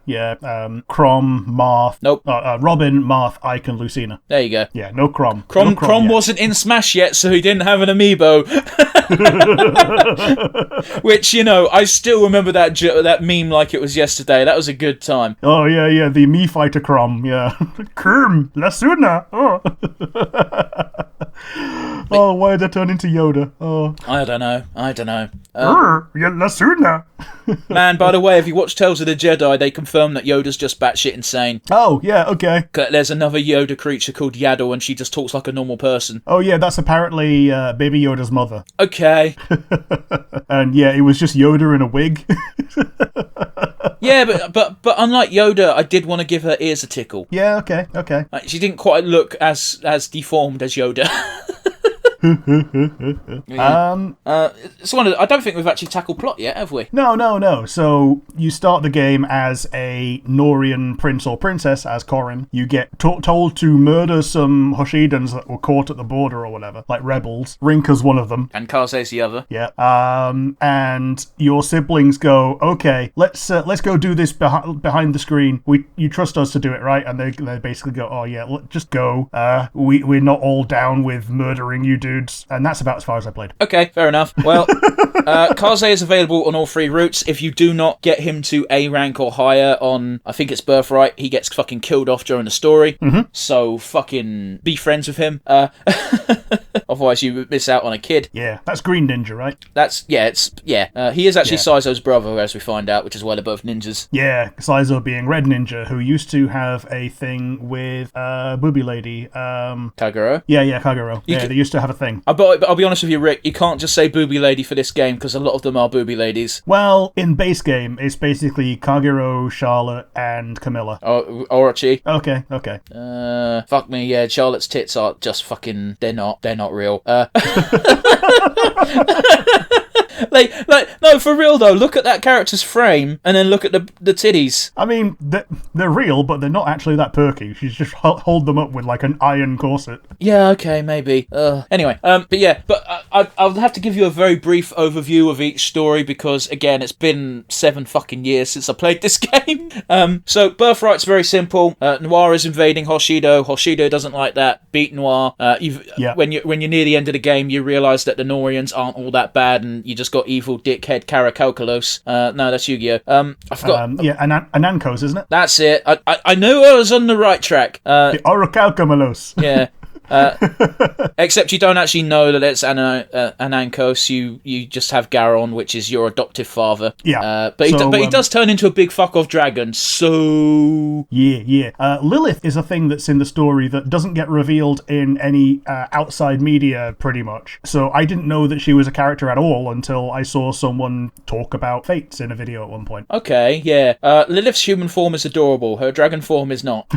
Speaker 1: Crom, Marth.
Speaker 2: Nope.
Speaker 1: Robin, Marth, Ike, and Lucina.
Speaker 2: There you go.
Speaker 1: Yeah, no Crom.
Speaker 2: Crom wasn't in Smash yet, so he didn't have an amiibo. Which, I still remember that meme like it was yesterday. That was a good time.
Speaker 1: Oh yeah, the Me Fighter Crom. Yeah, Kerm, Lasuna. Oh. Oh, why did that turn into Yoda? Oh,
Speaker 2: I don't know.
Speaker 1: Lasuna.
Speaker 2: Man, by the way, if you watch Tales of the Jedi, they confirm that Yoda's just batshit insane.
Speaker 1: Oh, yeah, okay.
Speaker 2: There's another Yoda creature called Yaddle, and she just talks like a normal person.
Speaker 1: Oh, yeah, that's apparently Baby Yoda's mother.
Speaker 2: Okay.
Speaker 1: And yeah, it was just Yoda in a wig.
Speaker 2: Yeah, but unlike Yoda, I did want to give her ears a tickle.
Speaker 1: Yeah, okay.
Speaker 2: Like, she didn't quite look as deformed as Yoda. It's one of I don't think we've actually tackled plot yet, have we?
Speaker 1: No. So you start the game as a Norian prince or princess, as Corrin. You get told to murder some Hoshidans that were caught at the border or whatever, like rebels. Rinka's one of them.
Speaker 2: And Kaze's the other.
Speaker 1: Yeah. And your siblings go, okay, let's go do this behind the screen. You trust us to do it, right? And they basically go, oh yeah, just go. We're not all down with murdering you dudes. And that's about as far as I played.
Speaker 2: Okay, fair enough. Well, Kaze is available on all 3 routes. If you do not get him to A rank or higher on, I think it's Birthright, he gets fucking killed off during the story. Mm-hmm. So fucking be friends with him. Otherwise you miss out on a kid.
Speaker 1: Yeah, that's Green Ninja, right?
Speaker 2: He is actually Saizo's brother, as we find out, which is why they're both ninjas.
Speaker 1: Yeah, Saizo being Red Ninja, who used to have a thing with Booby Lady.
Speaker 2: Kagero?
Speaker 1: Yeah, Kagero. They used to have a thing.
Speaker 2: But I'll be honest with you, Rick, you can't just say booby lady for this game, because a lot of them are booby ladies.
Speaker 1: Well, in base game, it's basically Kagero, Charlotte, and Camilla.
Speaker 2: Orochi.
Speaker 1: Okay.
Speaker 2: Fuck me, yeah, Charlotte's tits are just fucking, they're not real. No, for real though, look at that character's frame, and then look at the titties.
Speaker 1: I mean, they're real, but they're not actually that perky. She's just hold them up with like an iron corset.
Speaker 2: Yeah, okay, maybe. Anyway, I'll have to give you a very brief overview of each story, because again, it's been 7 fucking years since I played this game. So Birthright's very simple. Noir is invading Hoshido. Hoshido doesn't like that. Beat Noir. When you're near the end of the game, you realise that the Norians aren't all that bad, and you just got evil dickhead Karakoklos. No, that's Yu-Gi-Oh. I forgot.
Speaker 1: Anankos, isn't it?
Speaker 2: That's it. I knew I was on the right track.
Speaker 1: The Orichalcomelos.
Speaker 2: Yeah. Except you don't actually know that it's Anankos. You just have Garon, which is your adoptive father.
Speaker 1: Yeah.
Speaker 2: But he does turn into a big fuck off dragon. So
Speaker 1: yeah. Lilith is a thing that's in the story that doesn't get revealed in any outside media, pretty much. So I didn't know that she was a character at all until I saw someone talk about Fates in a video at one point.
Speaker 2: Okay, yeah. Lilith's human form is adorable. Her dragon form is not.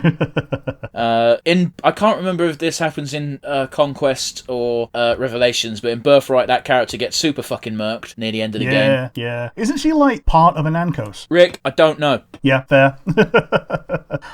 Speaker 2: I can't remember if this happens happens in Conquest or Revelations, but in Birthright, that character gets super fucking murked near the end of the game.
Speaker 1: Yeah. Isn't she like part of an Ankos?
Speaker 2: Rick, I don't know.
Speaker 1: Yeah, fair.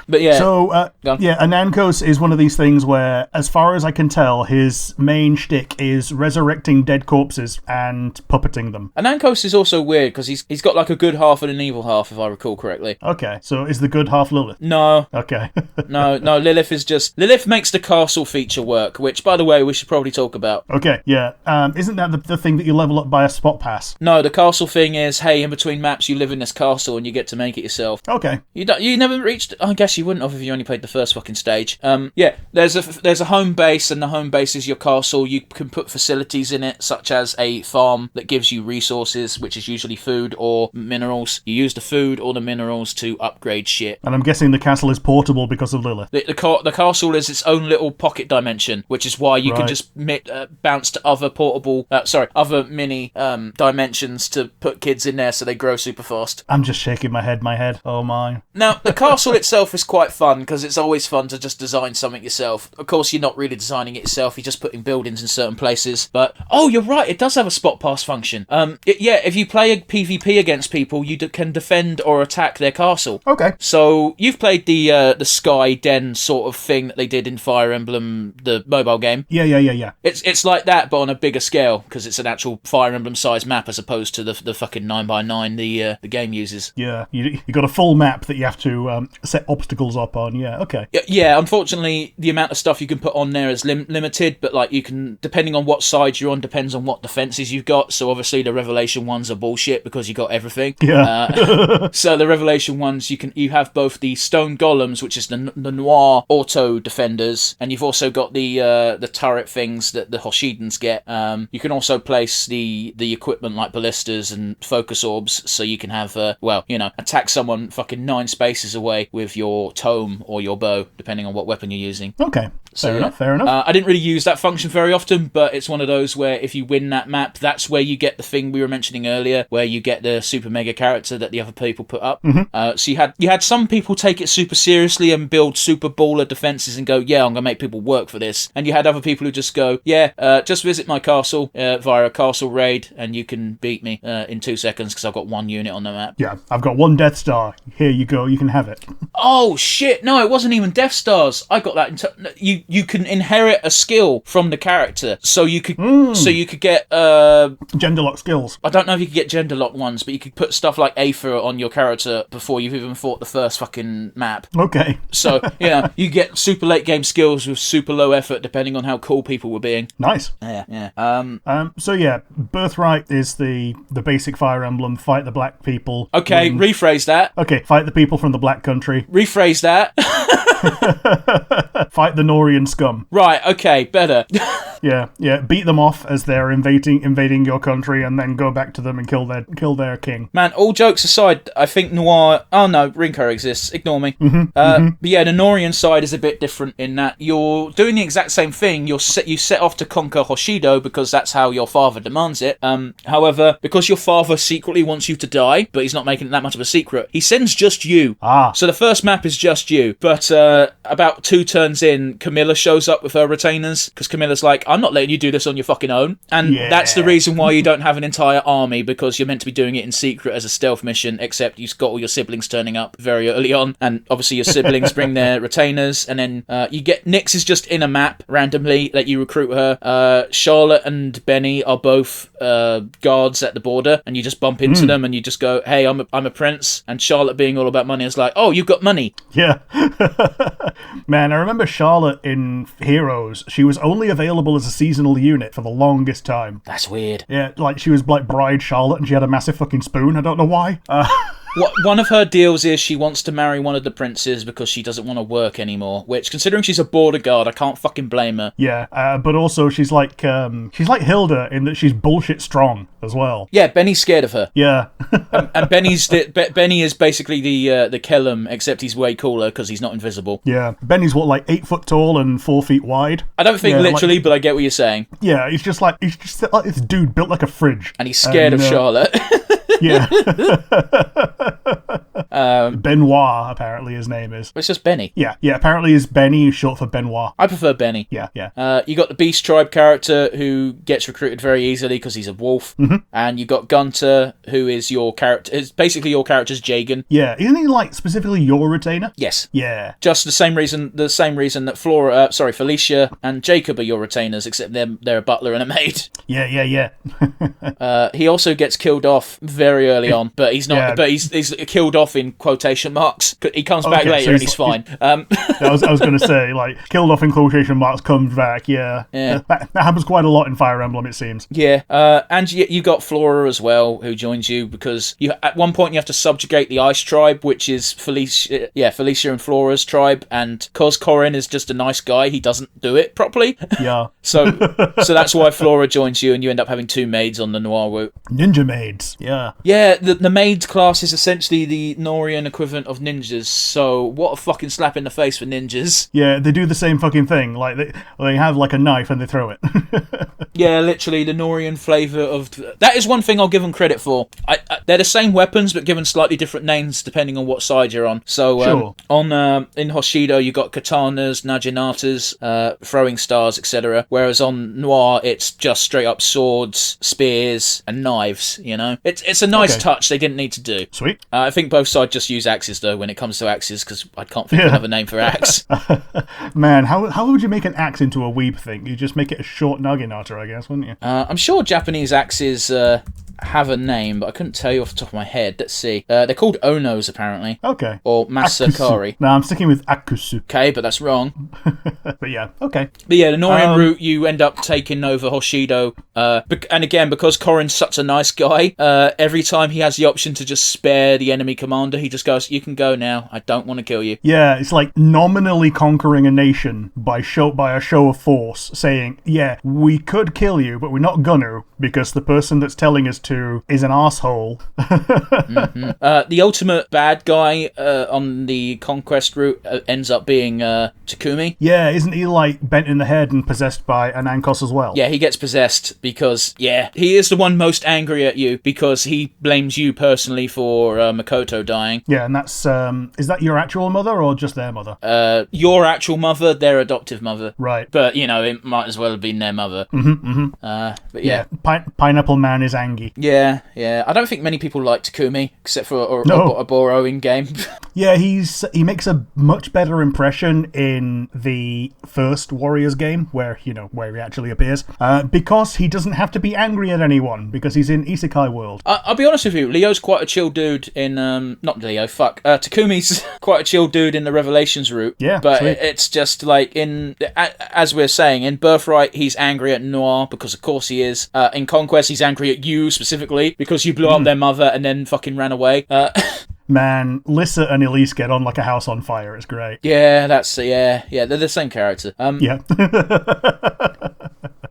Speaker 2: But yeah.
Speaker 1: So, Anankos is one of these things where, as far as I can tell, his main shtick is resurrecting dead corpses and puppeting them.
Speaker 2: Anankos is also weird because he's got like a good half and an evil half, if I recall correctly.
Speaker 1: Okay, so is the good half Lilith?
Speaker 2: No.
Speaker 1: Okay.
Speaker 2: No, Lilith is just... Lilith makes the castle feature work, which, by the way, we should probably talk about.
Speaker 1: Okay, yeah. Isn't that the thing that you level up by a spot pass?
Speaker 2: No, the castle thing is, hey, in between maps you live in this castle and you get to make it yourself.
Speaker 1: Okay.
Speaker 2: You never reached... I guess you wouldn't have if you only played the first fucking stage. There's a home base, and the home base is your castle. You can put facilities in it, such as a farm that gives you resources, which is usually food or minerals. You use the food or the minerals to upgrade shit.
Speaker 1: And I'm guessing the castle is portable because of Lilith.
Speaker 2: The castle is its own little pocket dimension, which is why you can just bounce to other mini dimensions to put kids in there so they grow super fast.
Speaker 1: I'm just shaking my head. Oh my.
Speaker 2: Now, the castle itself is quite fun because it's always fun to just design something yourself. Of course, you're not really designing it yourself, you're just putting buildings in certain places. But, you're right, it does have a spot pass function. If you play a PvP against people, you can defend or attack their castle.
Speaker 1: Okay.
Speaker 2: So, you've played the Sky Den sort of thing that they did in Fire Emblem, the mobile game.
Speaker 1: Yeah.
Speaker 2: It's like that, but on a bigger scale, because it's an actual Fire Emblem size map as opposed to the fucking 9x9 the game uses.
Speaker 1: Yeah, you got a full map that you have to set obstacles up on. Yeah, okay.
Speaker 2: Yeah, unfortunately, the amount of stuff you can put on there is limited, but like you can, depending on what side you're on, depends on what defenses you've got. So obviously the Revelation ones are bullshit because you got everything.
Speaker 1: Yeah.
Speaker 2: So the Revelation ones, you have both the stone golems, which is the noir auto defenders, and you've also got the turret things that the Hoshidans get. You can also place the equipment like ballistas and focus orbs, so you can have attack someone fucking 9 spaces away with your tome or your bow, depending on what weapon you're using.
Speaker 1: Okay. Fair enough.
Speaker 2: I didn't really use that function very often, but it's one of those where if you win that map, that's where you get the thing we were mentioning earlier, where you get the super mega character that the other people put up.
Speaker 1: Mm-hmm.
Speaker 2: So you had some people take it super seriously and build super baller defenses and go, yeah, I'm gonna make people work for this. And you had other people who just go, just visit my castle via a castle raid, and you can beat me in 2 seconds because I've got 1 unit on the map.
Speaker 1: Yeah, I've got 1 Death Star. Here you go. You can have it.
Speaker 2: Oh shit! No, it wasn't even Death Stars. I got that. You can inherit a skill from the character, so you could get
Speaker 1: gender lock skills.
Speaker 2: I don't know if you could get gender lock ones, but you could put stuff like Aether on your character before you've even fought the first fucking map.
Speaker 1: Okay.
Speaker 2: So you get super late game skills with super low effort, depending on how cool people were being.
Speaker 1: Nice.
Speaker 2: Yeah.
Speaker 1: So yeah, Birthright is the basic Fire Emblem. Fight the black people.
Speaker 2: Okay, rephrase that.
Speaker 1: Okay, fight the people from the black country.
Speaker 2: Rephrase that.
Speaker 1: Fight the Norian scum.
Speaker 2: Right, okay, better.
Speaker 1: Yeah. Beat them off as they're invading your country, and then go back to them and kill their king.
Speaker 2: Man, all jokes aside, I think Noir... Oh no, Rinko exists. Ignore me. But yeah, the Norian side is a bit different in that you're doing the exact same thing. You set off to conquer Hoshido because that's how your father demands it. However, because your father secretly wants you to die, but he's not making it that much of a secret, he sends just you. So the first map is just you. But about 2 turns in, Camilla shows up with her retainers, because Camilla's like, I'm not letting you do this on your fucking own. And that's the reason why you don't have an entire army, because you're meant to be doing it in secret as a stealth mission, except you've got all your siblings turning up very early on, and obviously your siblings bring their retainers, and then you get... Nyx is just in a map randomly, let you recruit her. Charlotte and Benny are both guards at the border, and you just bump into them, and you just go, hey, I'm a prince, and Charlotte, being all about money, is like, oh, you've got money.
Speaker 1: Yeah. Man, I remember Charlotte in Heroes. She was only available as a seasonal unit for the longest time.
Speaker 2: That's weird.
Speaker 1: Yeah, like she was like Bride Charlotte, and she had a massive fucking spoon. I don't know why.
Speaker 2: One of her deals is she wants to marry one of the princes because she doesn't want to work anymore, which, considering she's a border guard, I can't fucking blame her.
Speaker 1: Yeah, but also she's like Hilda in that she's bullshit strong as well.
Speaker 2: Yeah, Benny's scared of her.
Speaker 1: Yeah.
Speaker 2: and Benny is basically the Kellum, except he's way cooler because he's not invisible.
Speaker 1: Yeah. Benny's like 8 foot tall and 4 feet wide.
Speaker 2: I don't think literally, but I get what you're saying.
Speaker 1: Yeah, he's just like this dude built like a fridge.
Speaker 2: And he's scared of Charlotte.
Speaker 1: Yeah. Benoit, apparently his name is.
Speaker 2: It's just Benny.
Speaker 1: Yeah, apparently is Benny short for Benoit.
Speaker 2: I prefer Benny.
Speaker 1: Yeah.
Speaker 2: You got the Beast Tribe character who gets recruited very easily because he's a wolf. And you got Gunter, who is your character. Is basically your character's Jagan.
Speaker 1: Yeah, isn't he like specifically your retainer?
Speaker 2: Yes.
Speaker 1: Yeah.
Speaker 2: Just the same reason that Felicia and Jacob are your retainers, except they're a butler and a maid.
Speaker 1: Yeah.
Speaker 2: He also gets killed off very early on, but he's not. Yeah. But he's killed off in quotation marks. He comes back later and he's fine.
Speaker 1: I was going to say, like, killed off in quotation marks, comes back. Yeah. That happens quite a lot in Fire Emblem, it seems.
Speaker 2: Yeah. And you got Flora as well, who joins you because at one point you have to subjugate the Ice Tribe, which is Felicia and Flora's tribe, and because Corrin is just a nice guy, he doesn't do it properly.
Speaker 1: Yeah.
Speaker 2: So that's why Flora joins you, and you end up having 2 maids on the Noir route.
Speaker 1: Ninja maids. Yeah.
Speaker 2: Yeah, the maid class is essentially the Norian equivalent of ninjas, so what a fucking slap in the face for ninjas.
Speaker 1: Yeah, they do the same fucking thing. Like, they have, like, a knife and they throw it.
Speaker 2: Yeah, literally, the Norian flavour of... That is one thing I'll give them credit for. They're the same weapons, but given slightly different names depending on what side you're on. So,
Speaker 1: sure.
Speaker 2: In Hoshido, you got katanas, naginatas, throwing stars, etc. Whereas on Noir, it's just straight up swords, spears, and knives, you know? It's a nice touch they didn't need to do.
Speaker 1: Sweet.
Speaker 2: I think both sides just use axes, though, when it comes to axes, because I can't think of another name for axe.
Speaker 1: Man, how would you make an axe into a weeb thing? You just make it a short naginata, I guess, wouldn't you?
Speaker 2: I'm sure Japanese axes have a name, but I couldn't tell you off the top of my head. Let's see. They're called Onos, apparently.
Speaker 1: Okay.
Speaker 2: Or Masakari.
Speaker 1: No, I'm sticking with Akusu.
Speaker 2: Okay, but that's wrong.
Speaker 1: But yeah, okay.
Speaker 2: But yeah, the Norian route, you end up taking over Hoshido. And again, because Corrin's such a nice guy, every time he has the option to just spare the enemy commander, he just goes, "You can go now. I don't want to kill you."
Speaker 1: Yeah, it's like nominally conquering a nation by a show of force, saying, "Yeah, we could kill you, but we're not gonna because the person that's telling us to is an asshole."
Speaker 2: The ultimate bad guy on the conquest route ends up being Takumi.
Speaker 1: Yeah, isn't he like bent in the head and possessed by an Ankos as well?
Speaker 2: Yeah, he gets possessed because, he is the one most angry at you because he blames you personally for Makoto dying.
Speaker 1: Yeah, and that's, is that your actual mother or just their mother?
Speaker 2: Your actual mother, their adoptive mother.
Speaker 1: Right.
Speaker 2: But, it might as well have been their mother. But yeah.
Speaker 1: Pineapple Man is angry.
Speaker 2: Yeah. I don't think many people like Takumi, except for Oboro in game.
Speaker 1: Yeah, he makes a much better impression in the first Warriors game, where he actually appears, because he doesn't have to be angry at anyone, because he's in Isekai world.
Speaker 2: I'll be honest with you, Leo's quite a chill dude in, not Leo, Takumi's quite a chill dude in the Revelations route.
Speaker 1: Yeah,
Speaker 2: but
Speaker 1: sweet.
Speaker 2: It's just like as we're saying, in Birthright, he's angry at Noir, because of course he is. In Conquest, he's angry at you, specifically, because you blew up their mother and then fucking ran away.
Speaker 1: Man, Lissa and Elise get on like a house on fire. It's great.
Speaker 2: Yeah, they're the same character.
Speaker 1: Yeah.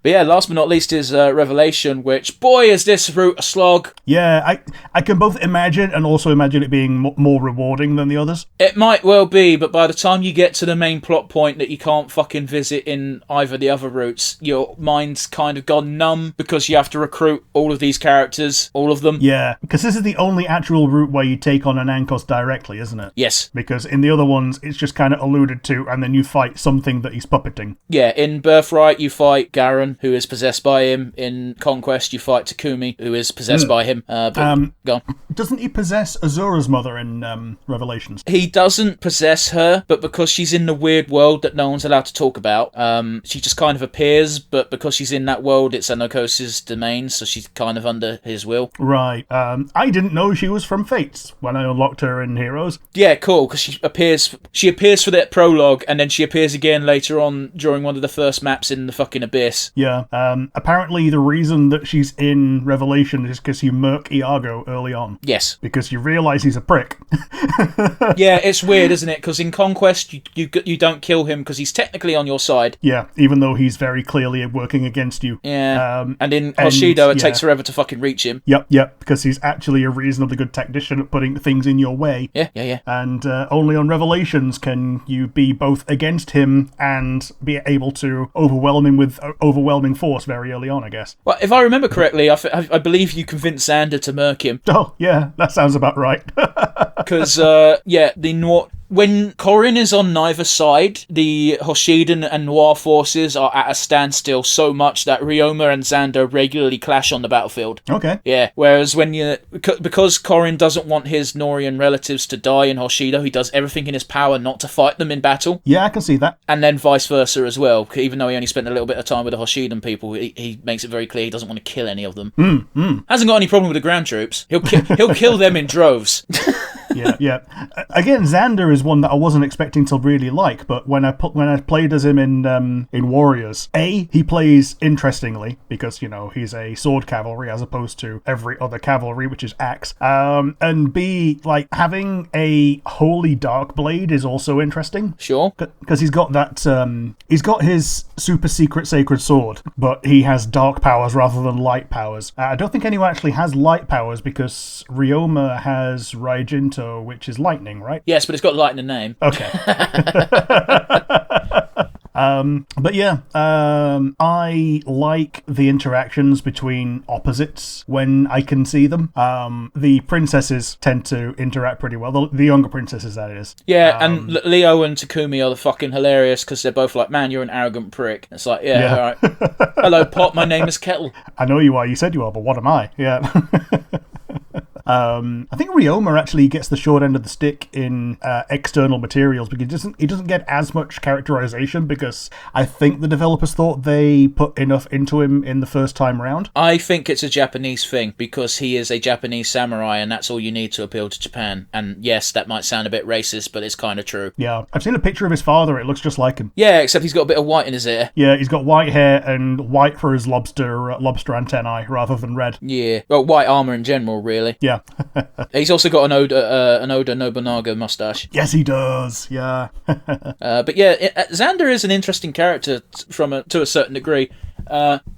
Speaker 2: But yeah, last but not least is Revelation, which, boy, is this route a slog.
Speaker 1: Yeah, I can both imagine and also imagine it being more rewarding than the others.
Speaker 2: It might well be, but by the time you get to the main plot point that you can't fucking visit in either the other routes, your mind's kind of gone numb because you have to recruit all of these characters, all of them.
Speaker 1: Yeah, because this is the only actual route where you take on an Ankos directly, isn't it?
Speaker 2: Yes.
Speaker 1: Because in the other ones, it's just kind of alluded to, and then you fight something that he's puppeting.
Speaker 2: Yeah, in Birthright, you fight Garen, who is possessed by him. In Conquest, you fight Takumi, who is possessed by him. Go on.
Speaker 1: Doesn't he possess Azura's mother in Revelations?
Speaker 2: He doesn't possess her, but because she's in the weird world that no one's allowed to talk about, she just kind of appears, but because she's in that world, it's Anokos' domain, so she's kind of under his will.
Speaker 1: Right. I didn't know she was from Fates when I unlocked her in Heroes.
Speaker 2: Yeah, cool, because she appears for that prologue, and then she appears again later on during one of the first maps in the fucking Abyss.
Speaker 1: Yeah. Apparently the reason that she's in Revelation is because you murk Iago early on.
Speaker 2: Yes.
Speaker 1: Because you realise he's a prick.
Speaker 2: Yeah, it's weird, isn't it? Because in Conquest, you don't kill him because he's technically on your side.
Speaker 1: Yeah, even though he's very clearly working against you.
Speaker 2: Yeah. And in Hoshido, it takes forever to fucking reach him.
Speaker 1: Yep, because he's actually a reasonably good tactician at putting things in your way.
Speaker 2: Yeah.
Speaker 1: And only on Revelations can you be both against him and be able to overwhelm him with overwhelming force very early on, I guess.
Speaker 2: Well, if I remember correctly, I believe you convinced Xander to murk him.
Speaker 1: Oh, yeah, that sounds about right.
Speaker 2: Because, when Corrin is on neither side, the Hoshidan and Noir forces are at a standstill so much that Ryoma and Xander regularly clash on the battlefield.
Speaker 1: Okay.
Speaker 2: Yeah, whereas because Corrin doesn't want his Norian relatives to die in Hoshido, he does everything in his power not to fight them in battle.
Speaker 1: Yeah, I can see that.
Speaker 2: And then vice versa as well. Even though he only spent a little bit of time with the Hoshidan people, he makes it very clear he doesn't want to kill any of them. Hasn't got any problem with the ground troops. He'll kill them in droves.
Speaker 1: Yeah. Again, Xander is one that I wasn't expecting to really like, but when I played as him in Warriors, he plays interestingly because he's a sword cavalry as opposed to every other cavalry, which is axe. And B, like having a holy dark blade is also interesting.
Speaker 2: Sure.
Speaker 1: Because he's got that he's got his super secret sacred sword, but he has dark powers rather than light powers. I don't think anyone actually has light powers because Ryoma has Raijinto, which is lightning, right?
Speaker 2: Yes, but it's got light in the name.
Speaker 1: Okay. But yeah, I like the interactions between opposites when I can see them. The princesses tend to interact pretty well. The younger princesses, that is.
Speaker 2: Yeah, and Leo and Takumi are the fucking hilarious because they're both like, man, you're an arrogant prick. It's like, yeah. All right. Hello, Pop, my name is Kettle.
Speaker 1: I know you are. You said you are, but what am I? Yeah. I think Ryoma actually gets the short end of the stick in external materials because he doesn't get as much characterization because I think the developers thought they put enough into him in the first time round.
Speaker 2: I think it's a Japanese thing because he is a Japanese samurai and that's all you need to appeal to Japan. And yes, that might sound a bit racist, but it's kind of true.
Speaker 1: Yeah, I've seen a picture of his father. It looks just like him.
Speaker 2: Yeah, except he's got a bit of white in his ear.
Speaker 1: Yeah, he's got white hair and white for his lobster antennae rather than red.
Speaker 2: Yeah, well, white armor in general, really.
Speaker 1: Yeah.
Speaker 2: He's also got an Oda Nobunaga mustache.
Speaker 1: Yes, he does. Yeah.
Speaker 2: But yeah, Xander is an interesting character to a certain degree.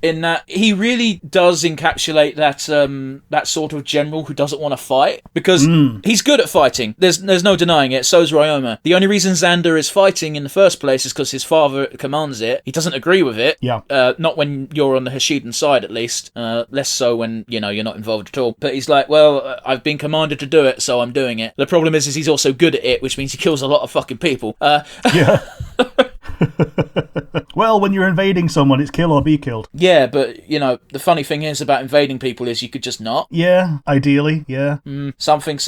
Speaker 2: In that he really does encapsulate that sort of general who doesn't want to fight because he's good at fighting. There's no denying it. So's Ryoma. The only reason Xander is fighting in the first place is because his father commands it. He doesn't agree with it.
Speaker 1: Yeah.
Speaker 2: Not when you're on the Hoshidan side, at least. Less so when you're not involved at all. But he's like, well, I've been commanded to do it, so I'm doing it. The problem is he's also good at it, which means he kills a lot of fucking people.
Speaker 1: Yeah. Well, when you're invading someone, it's kill or be killed.
Speaker 2: Yeah, but, the funny thing is about invading people is you could just not.
Speaker 1: Yeah, ideally, yeah.
Speaker 2: Something.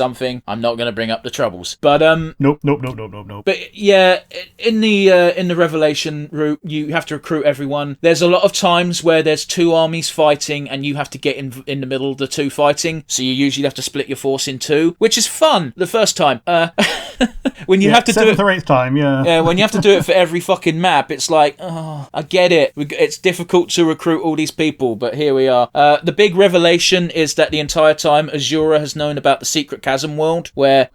Speaker 2: I'm not going to bring up the troubles. But,
Speaker 1: Nope.
Speaker 2: But, yeah, in the Revelation route, you have to recruit everyone. There's a lot of times where there's two armies fighting and you have to get in the middle of the two fighting, so you usually have to split your force in two, which is fun the first time. When you have to do it...
Speaker 1: 7th or 8th time, yeah.
Speaker 2: Yeah, when you have to do it for every fucking map, it's like, oh, I get it. It's difficult to recruit all these people, but here we are. The big revelation is that the entire time Azura has known about the secret chasm world, where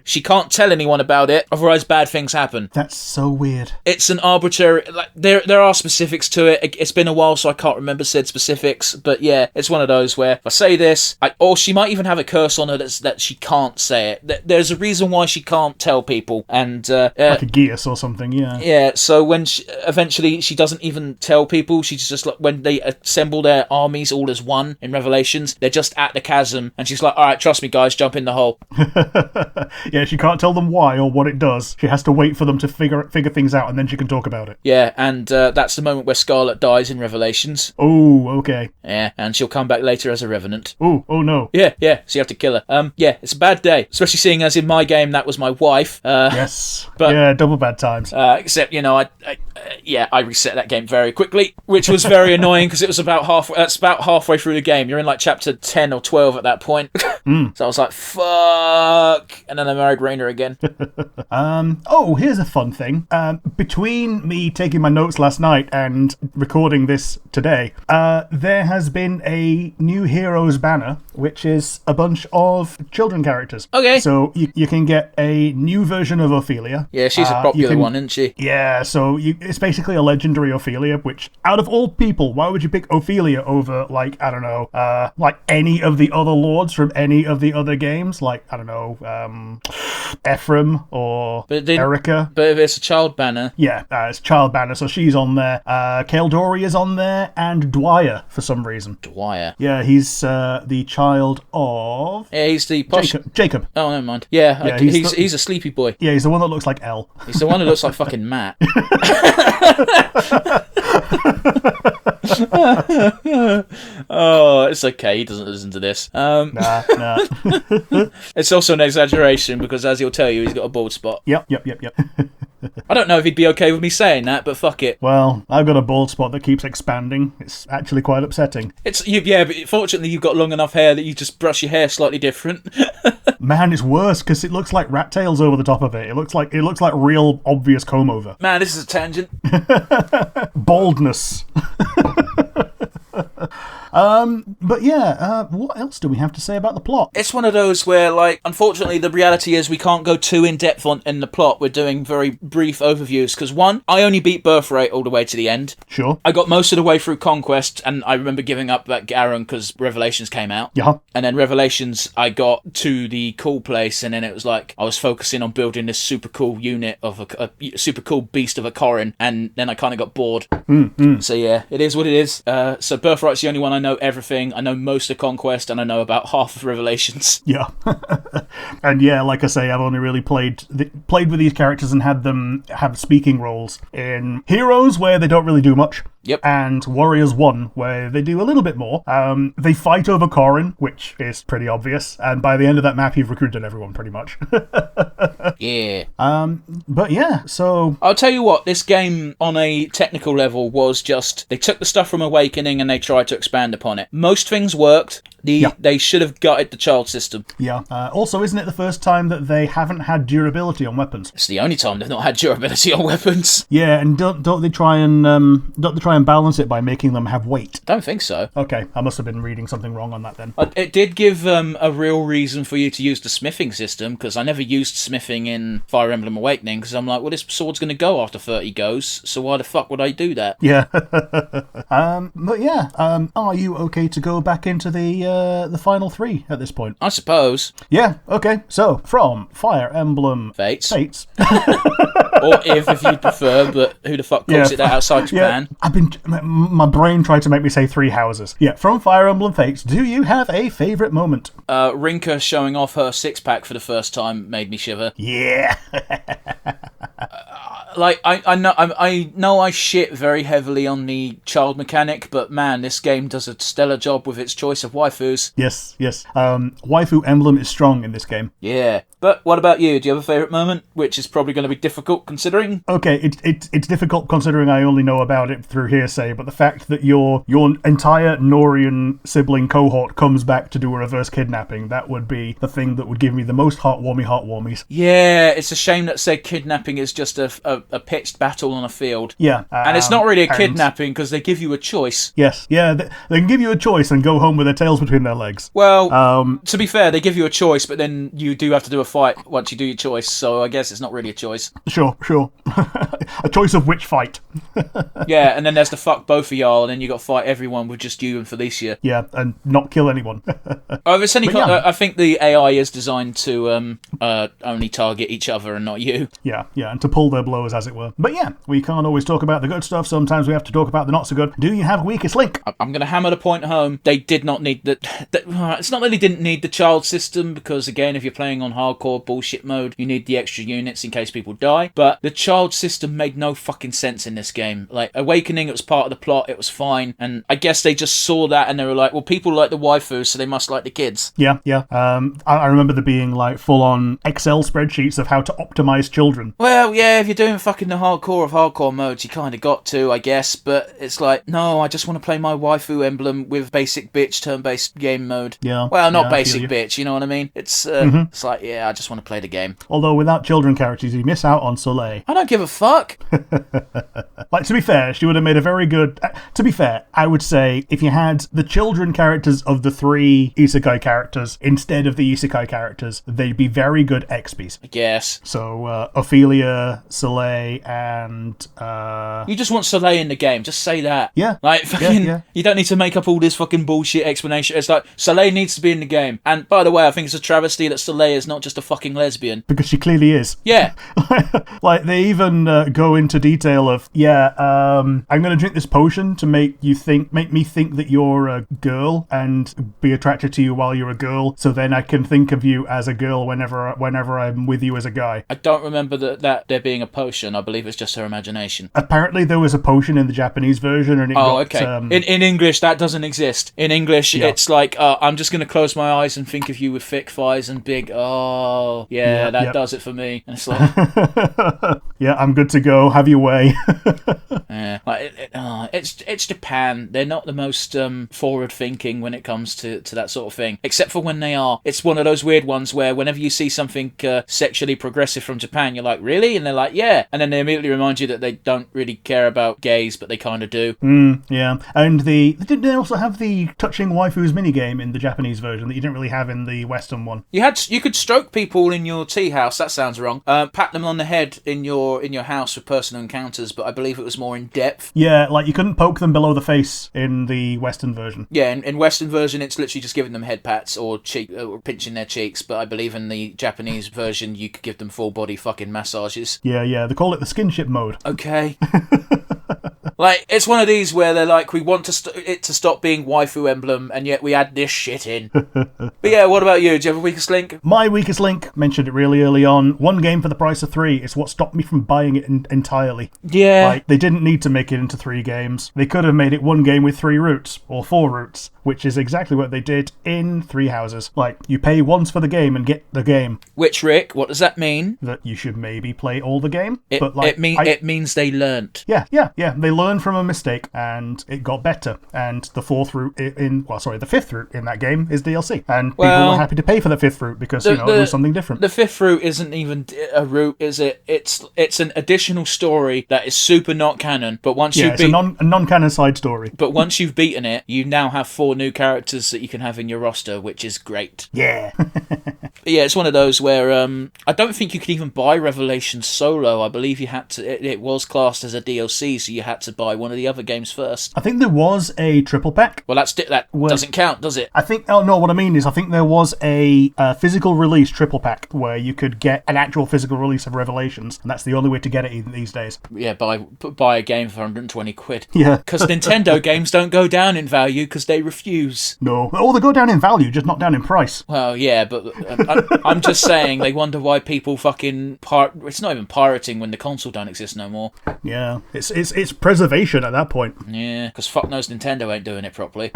Speaker 2: she can't tell anyone about it, otherwise bad things happen.
Speaker 1: That's so weird.
Speaker 2: It's an arbitrary... There are specifics to it. It's been a while, so I can't remember said specifics, but yeah, it's one of those where if I say this, or she might even have a curse on her that she can't say it. There's a reason why she can't tell people, and... like
Speaker 1: a geas or something, yeah.
Speaker 2: Yeah, so when eventually she doesn't even tell people, she's just like, when they assemble their armies all as one in Revelations, they're just at the chasm, and she's like, alright, trust me guys, jump in the hole.
Speaker 1: Yeah, she can't tell them why or what it does. She has to wait for them to figure things out, and then she can talk about it.
Speaker 2: Yeah, and that's the moment where Scarlet dies in Revelations.
Speaker 1: Oh, okay.
Speaker 2: Yeah, and she'll come back later as a Revenant.
Speaker 1: Oh no.
Speaker 2: Yeah, so you have to kill her. Yeah, it's a bad day, especially seeing as in my game that was my wife.
Speaker 1: Yes. But, yeah, double bad times.
Speaker 2: Except, I reset that game very quickly, which was very annoying because it was about halfway through the game. You're in like chapter 10 or 12 at that point. So I was like, fuck. And then I married Raina again.
Speaker 1: Here's a fun thing. Between me taking my notes last night and recording this today, there has been a new Heroes banner, which is a bunch of children characters.
Speaker 2: Okay.
Speaker 1: So you can get a new version of Ophelia.
Speaker 2: Yeah, she's a popular one, isn't she?
Speaker 1: Yeah, so it's basically a legendary Ophelia, which, out of all people, why would you pick Ophelia over, like, I don't know, like any of the other lords from any any of the other games, like, I don't know, Ephraim or Erica.
Speaker 2: But if it's a child banner...
Speaker 1: Yeah, it's child banner, so she's on there. Kaldori is on there, and Dwyer, for some reason.
Speaker 2: Dwyer?
Speaker 1: Yeah, he's the child of...
Speaker 2: Yeah, he's the...
Speaker 1: Jacob.
Speaker 2: Oh, never mind. Yeah, he's a sleepy boy.
Speaker 1: Yeah, he's the one that looks like L.
Speaker 2: He's the one that looks like fucking Matt. Oh, it's okay. He doesn't listen to this.
Speaker 1: Nah.
Speaker 2: It's also an exaggeration because, as he'll tell you, he's got a bald spot.
Speaker 1: Yep.
Speaker 2: I don't know if he'd be okay with me saying that, but fuck it.
Speaker 1: Well, I've got a bald spot that keeps expanding. It's actually quite upsetting.
Speaker 2: But fortunately you've got long enough hair that you just brush your hair slightly different.
Speaker 1: Man, it's worse because it looks like rat tails over the top of it. It looks like real obvious comb over.
Speaker 2: Man, this is a tangent.
Speaker 1: Baldness. But yeah, what else do we have to say about the plot?
Speaker 2: It's one of those where, like, unfortunately, the reality is we can't go too in-depth in the plot. We're doing very brief overviews, because, one, I only beat Birthright all the way to the end.
Speaker 1: Sure.
Speaker 2: I got most of the way through Conquest, and I remember giving up that Garen because Revelations came out.
Speaker 1: Yeah.
Speaker 2: And then Revelations, I got to the cool place, and then it was like, I was focusing on building this super cool unit of a super cool beast of a Corrin, and then I kind of got bored. So yeah, it is what it is. So Birthright's the only one I know everything. I know most of Conquest, and I know about half of Revelations.
Speaker 1: Yeah. And yeah, like I say, I've only really played with these characters and had them have speaking roles in Heroes, where they don't really do much.
Speaker 2: Yep.
Speaker 1: And Warriors 1, where they do a little bit more. They fight over Corrin, which is pretty obvious, and by the end of that map, you've recruited everyone, pretty much.
Speaker 2: Yeah.
Speaker 1: But yeah, so...
Speaker 2: I'll tell you what, this game, on a technical level, was just... They took the stuff from Awakening and they tried to expand upon it. Most things worked. They should have gutted the child system.
Speaker 1: Yeah. Also, isn't it the first time that they haven't had durability on weapons?
Speaker 2: It's the only time they've not had durability on weapons.
Speaker 1: Yeah, and don't they try and balance it by making them have weight?
Speaker 2: Don't think so.
Speaker 1: Okay, I must have been reading something wrong on that then.
Speaker 2: It did give a real reason for you to use the smithing system, because I never used smithing in Fire Emblem Awakening, because I'm like, well, this sword's going to go after 30 goes, so why the fuck would I do that?
Speaker 1: Yeah. But yeah, are you okay to go back into the final three at this point?
Speaker 2: I suppose.
Speaker 1: Yeah, okay. So, from Fire Emblem
Speaker 2: Fates.
Speaker 1: Or
Speaker 2: if you prefer, but who the fuck calls it that outside Japan?
Speaker 1: Yeah, my brain tried to make me say three houses. Yeah, from Fire Emblem Fates, do you have a favourite moment?
Speaker 2: Rinka showing off her six-pack for the first time made me shiver.
Speaker 1: Yeah.
Speaker 2: Like, I know I shit very heavily on the child mechanic, but man, this game does a stellar job with its choice of waifus.
Speaker 1: Yes. Waifu emblem is strong in this game.
Speaker 2: Yeah. But what about you? Do you have a favourite moment? Which is probably going to be difficult, considering.
Speaker 1: Okay, it's difficult considering I only know about it through hearsay, but the fact that your entire Norian sibling cohort comes back to do a reverse kidnapping, that would be the thing that would give me the most heartwarmies.
Speaker 2: Yeah, it's a shame that said kidnapping is just a pitched battle on a field.
Speaker 1: Yeah.
Speaker 2: And it's not really a kidnapping because they give you a choice.
Speaker 1: Yes, yeah, they can give you a choice and go home with their tails between their legs.
Speaker 2: Well, to be fair, they give you a choice, but then you do have to do a fight once you do your choice, so I guess it's not really a choice.
Speaker 1: Sure. A choice of which fight.
Speaker 2: Yeah, and then there's the fuck both of y'all, and then you got to fight everyone with just you and Felicia.
Speaker 1: Yeah, and not kill anyone.
Speaker 2: If it's any I think the AI is designed to only target each other and not you.
Speaker 1: Yeah, and to pull their blows, as it were. But yeah, we can't always talk about the good stuff. Sometimes we have to talk about the not so good. Do you have a weakest link?
Speaker 2: I'm going to hammer the point home. They did not need it's not that they didn't need the child system, because again, if you're playing on hardcore bullshit mode, you need the extra units in case people die. But the child system made no fucking sense in this game. Like, Awakening, it was part of the plot, it was fine. And I guess they just saw that and they were like, well, people like the waifus, so they must like the kids.
Speaker 1: Yeah. I remember there being like full-on Excel spreadsheets of how to optimize children.
Speaker 2: Well, yeah, if you're doing fucking the hardcore of hardcore modes, you kind of got to, I guess. But it's like, no, I just want to play my waifu emblem with basic bitch turn-based game mode.
Speaker 1: Yeah.
Speaker 2: Well, not basic bitch, you know what I mean? It's it's like, yeah, I just want to play the game.
Speaker 1: Although without children characters, you miss out on Soleil.
Speaker 2: I don't give a fuck.
Speaker 1: Like, to be fair, she would have made a very good... to be fair, I would say if you had the children characters of the three isekai characters instead of the isekai characters, they'd be very good XPs.
Speaker 2: I guess.
Speaker 1: So, Ophelia, Soleil, Soleil and
Speaker 2: You just want Soleil in the game. Just say that.
Speaker 1: Yeah.
Speaker 2: Like, fucking,
Speaker 1: Yeah.
Speaker 2: you don't need to make up all this fucking bullshit explanation. It's like, Soleil needs to be in the game. And by the way, I think it's a travesty that Soleil is not just a fucking lesbian.
Speaker 1: because she clearly is.
Speaker 2: Yeah.
Speaker 1: Like, they even go into detail of, I'm going to drink this potion to make me think that you're a girl and be attracted to you while you're a girl, so then I can think of you as a girl whenever I'm with you as a guy.
Speaker 2: I don't remember that there being a potion. I believe it's just her imagination.
Speaker 1: Apparently there was a potion in the Japanese version, and it got...
Speaker 2: Okay. In English, that doesn't exist. In English, it's like, I'm just going to close my eyes and think of you with thick thighs and big... that does it for me. And it's like...
Speaker 1: yeah, I'm good to go. Have your way.
Speaker 2: Yeah, like it's Japan. They're not the most forward thinking when it comes to that sort of thing. Except for when they are. It's one of those weird ones where whenever you see something sexually progressive from Japan, you're like, really? And they're like, yeah. And then they immediately remind you that they don't really care about gays, but they kind of do.
Speaker 1: Yeah. And did they also have the touching waifus minigame in the Japanese version that you didn't really have in the Western one?
Speaker 2: You could stroke people in your tea house. That sounds wrong. Pat them on the head in your house for personal encounters, but I believe it was more in depth.
Speaker 1: Yeah, like you couldn't poke them below the face in the Western version.
Speaker 2: Yeah, in Western version, it's literally just giving them head pats or pinching their cheeks, but I believe in the Japanese version, you could give them full body fucking massages.
Speaker 1: Yeah, they call it the skinship mode.
Speaker 2: Okay. Like, it's one of these where they're like, we want it to stop being waifu emblem, and yet we add this shit in. But yeah, what about you? Do you have a weakest link?
Speaker 1: My weakest link, mentioned it really early on, one game for the price of 3. It's what stopped me from buying it entirely.
Speaker 2: Yeah.
Speaker 1: Like, they didn't need to make it into 3 games. They could have made it one game with 3 routes, or 4 routes, which is exactly what they did in Three Houses. Like, you pay once for the game and get the game.
Speaker 2: Which, Rick, what does that mean?
Speaker 1: That you should maybe play all the game.
Speaker 2: It means they learnt.
Speaker 1: Yeah, they learned from a mistake, and it got better. And the 4th route the 5th route in that game is DLC. And people were happy to pay for the 5th route because, it was something different.
Speaker 2: The 5th route isn't even a route, is it? It's an additional story that is super not canon, but once
Speaker 1: it's a non-canon side story.
Speaker 2: But once you've beaten it, you now have 4 new characters that you can have in your roster, which is great.
Speaker 1: Yeah.
Speaker 2: Yeah, it's one of those where I don't think you could even buy Revelation solo. I believe you had to. It was classed as a DLC, so you had to buy one of the other games first.
Speaker 1: I think there was a triple pack.
Speaker 2: Well, that doesn't count, does it?
Speaker 1: I think. Oh no, what I mean is, I think there was a physical release triple pack where you could get an actual physical release of Revelations, and that's the only way to get it these days.
Speaker 2: Yeah, buy a game for 120 quid.
Speaker 1: Yeah,
Speaker 2: because Nintendo games don't go down in value because they refuse.
Speaker 1: No, they go down in value, just not down in price.
Speaker 2: Well, yeah, but I'm just saying they wonder why people fucking it's not even pirating when the console don't exist no more.
Speaker 1: Yeah, it's preservation at that point.
Speaker 2: Yeah, because fuck knows Nintendo ain't doing it properly.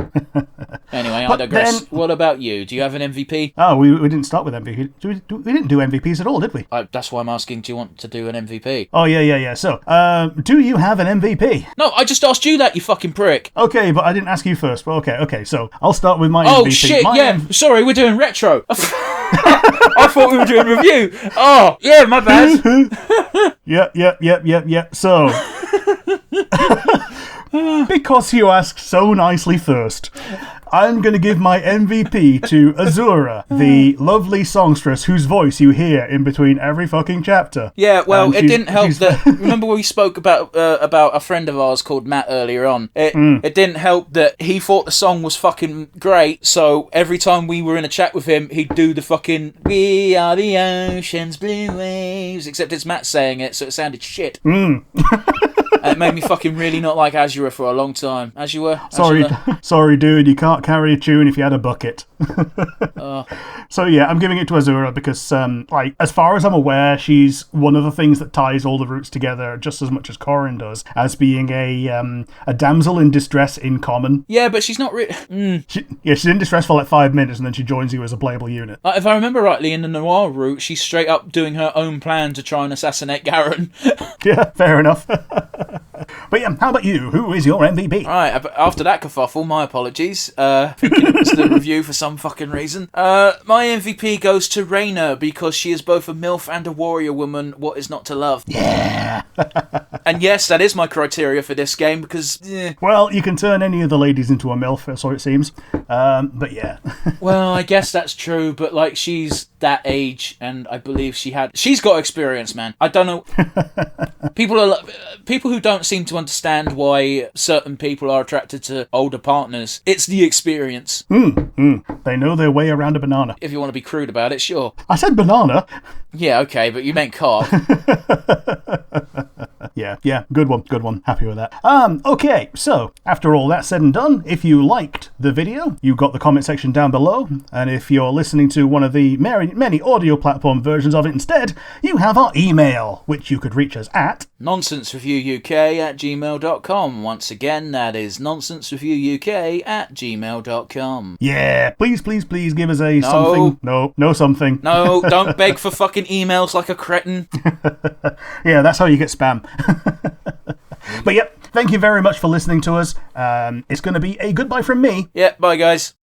Speaker 2: Anyway, I digress. What about you? Do you have an MVP?
Speaker 1: Oh, we didn't start with MVP. We didn't do MVPs at all, did we?
Speaker 2: That's why I'm asking, do you want to do an MVP?
Speaker 1: Oh, yeah. So, do you have an MVP?
Speaker 2: No, I just asked you that, you fucking prick.
Speaker 1: Okay, but I didn't ask you first. Well, okay, so I'll start with my MVP.
Speaker 2: Oh, shit, sorry, we're doing retro. I thought we were doing review. Oh, yeah, my bad.
Speaker 1: Yep. So, because you asked so nicely first, I'm going to give my MVP to Azura, the lovely songstress whose voice you hear in between every fucking chapter.
Speaker 2: Yeah, well, it didn't help that... Remember we spoke about a friend of ours called Matt earlier on? It didn't help that he thought the song was fucking great, so every time we were in a chat with him, he'd do the fucking "We are the ocean's blue waves," except it's Matt saying it, so it sounded shit. And it made me fucking really not like Azura for a long time.
Speaker 1: Sorry, dude, you can't carry a tune if you had a bucket. So yeah, I'm giving it to Azura because, as far as I'm aware, she's one of the things that ties all the roots together just as much as Corrin does, as being a damsel in distress in common.
Speaker 2: Yeah, but she's not
Speaker 1: She's in distress for like 5 minutes and then she joins you as a playable unit.
Speaker 2: If I remember rightly, in the noir route, she's straight up doing her own plan to try and assassinate Garen.
Speaker 1: Yeah, fair enough. But yeah, how about you? Who is your MVP?
Speaker 2: Right, after that kerfuffle, my apologies. Thinking it was the review for some fucking reason. My MVP goes to Reina because she is both a MILF and a warrior woman. What is not to love?
Speaker 1: Yeah.
Speaker 2: And yes, that is my criteria for this game because...
Speaker 1: Well, you can turn any of the ladies into a MILF, so it seems. But yeah.
Speaker 2: Well, I guess that's true, but like that age, and I believe she's got experience, man. I don't know. People who don't seem to understand why certain people are attracted to older partners. It's the experience.
Speaker 1: They know their way around a banana.
Speaker 2: If you want to be crude about it, sure.
Speaker 1: I said banana.
Speaker 2: Yeah, okay, but you meant cock.
Speaker 1: Yeah, good one. Happy with that. Okay, so after all that said and done, if you liked the video, you've got the comment section down below, and if you're listening to one of the many audio platform versions of it instead, you have our email, which you could reach us at
Speaker 2: nonsensereviewuk@gmail.com. Once again, that is nonsensereviewuk@gmail.com.
Speaker 1: Yeah, please give us a something. No something.
Speaker 2: No, don't beg for fucking emails like a cretin.
Speaker 1: Yeah, that's how you get spam. But yep, thank you very much for listening to us. It's going to be a goodbye from me.
Speaker 2: Yeah, bye guys.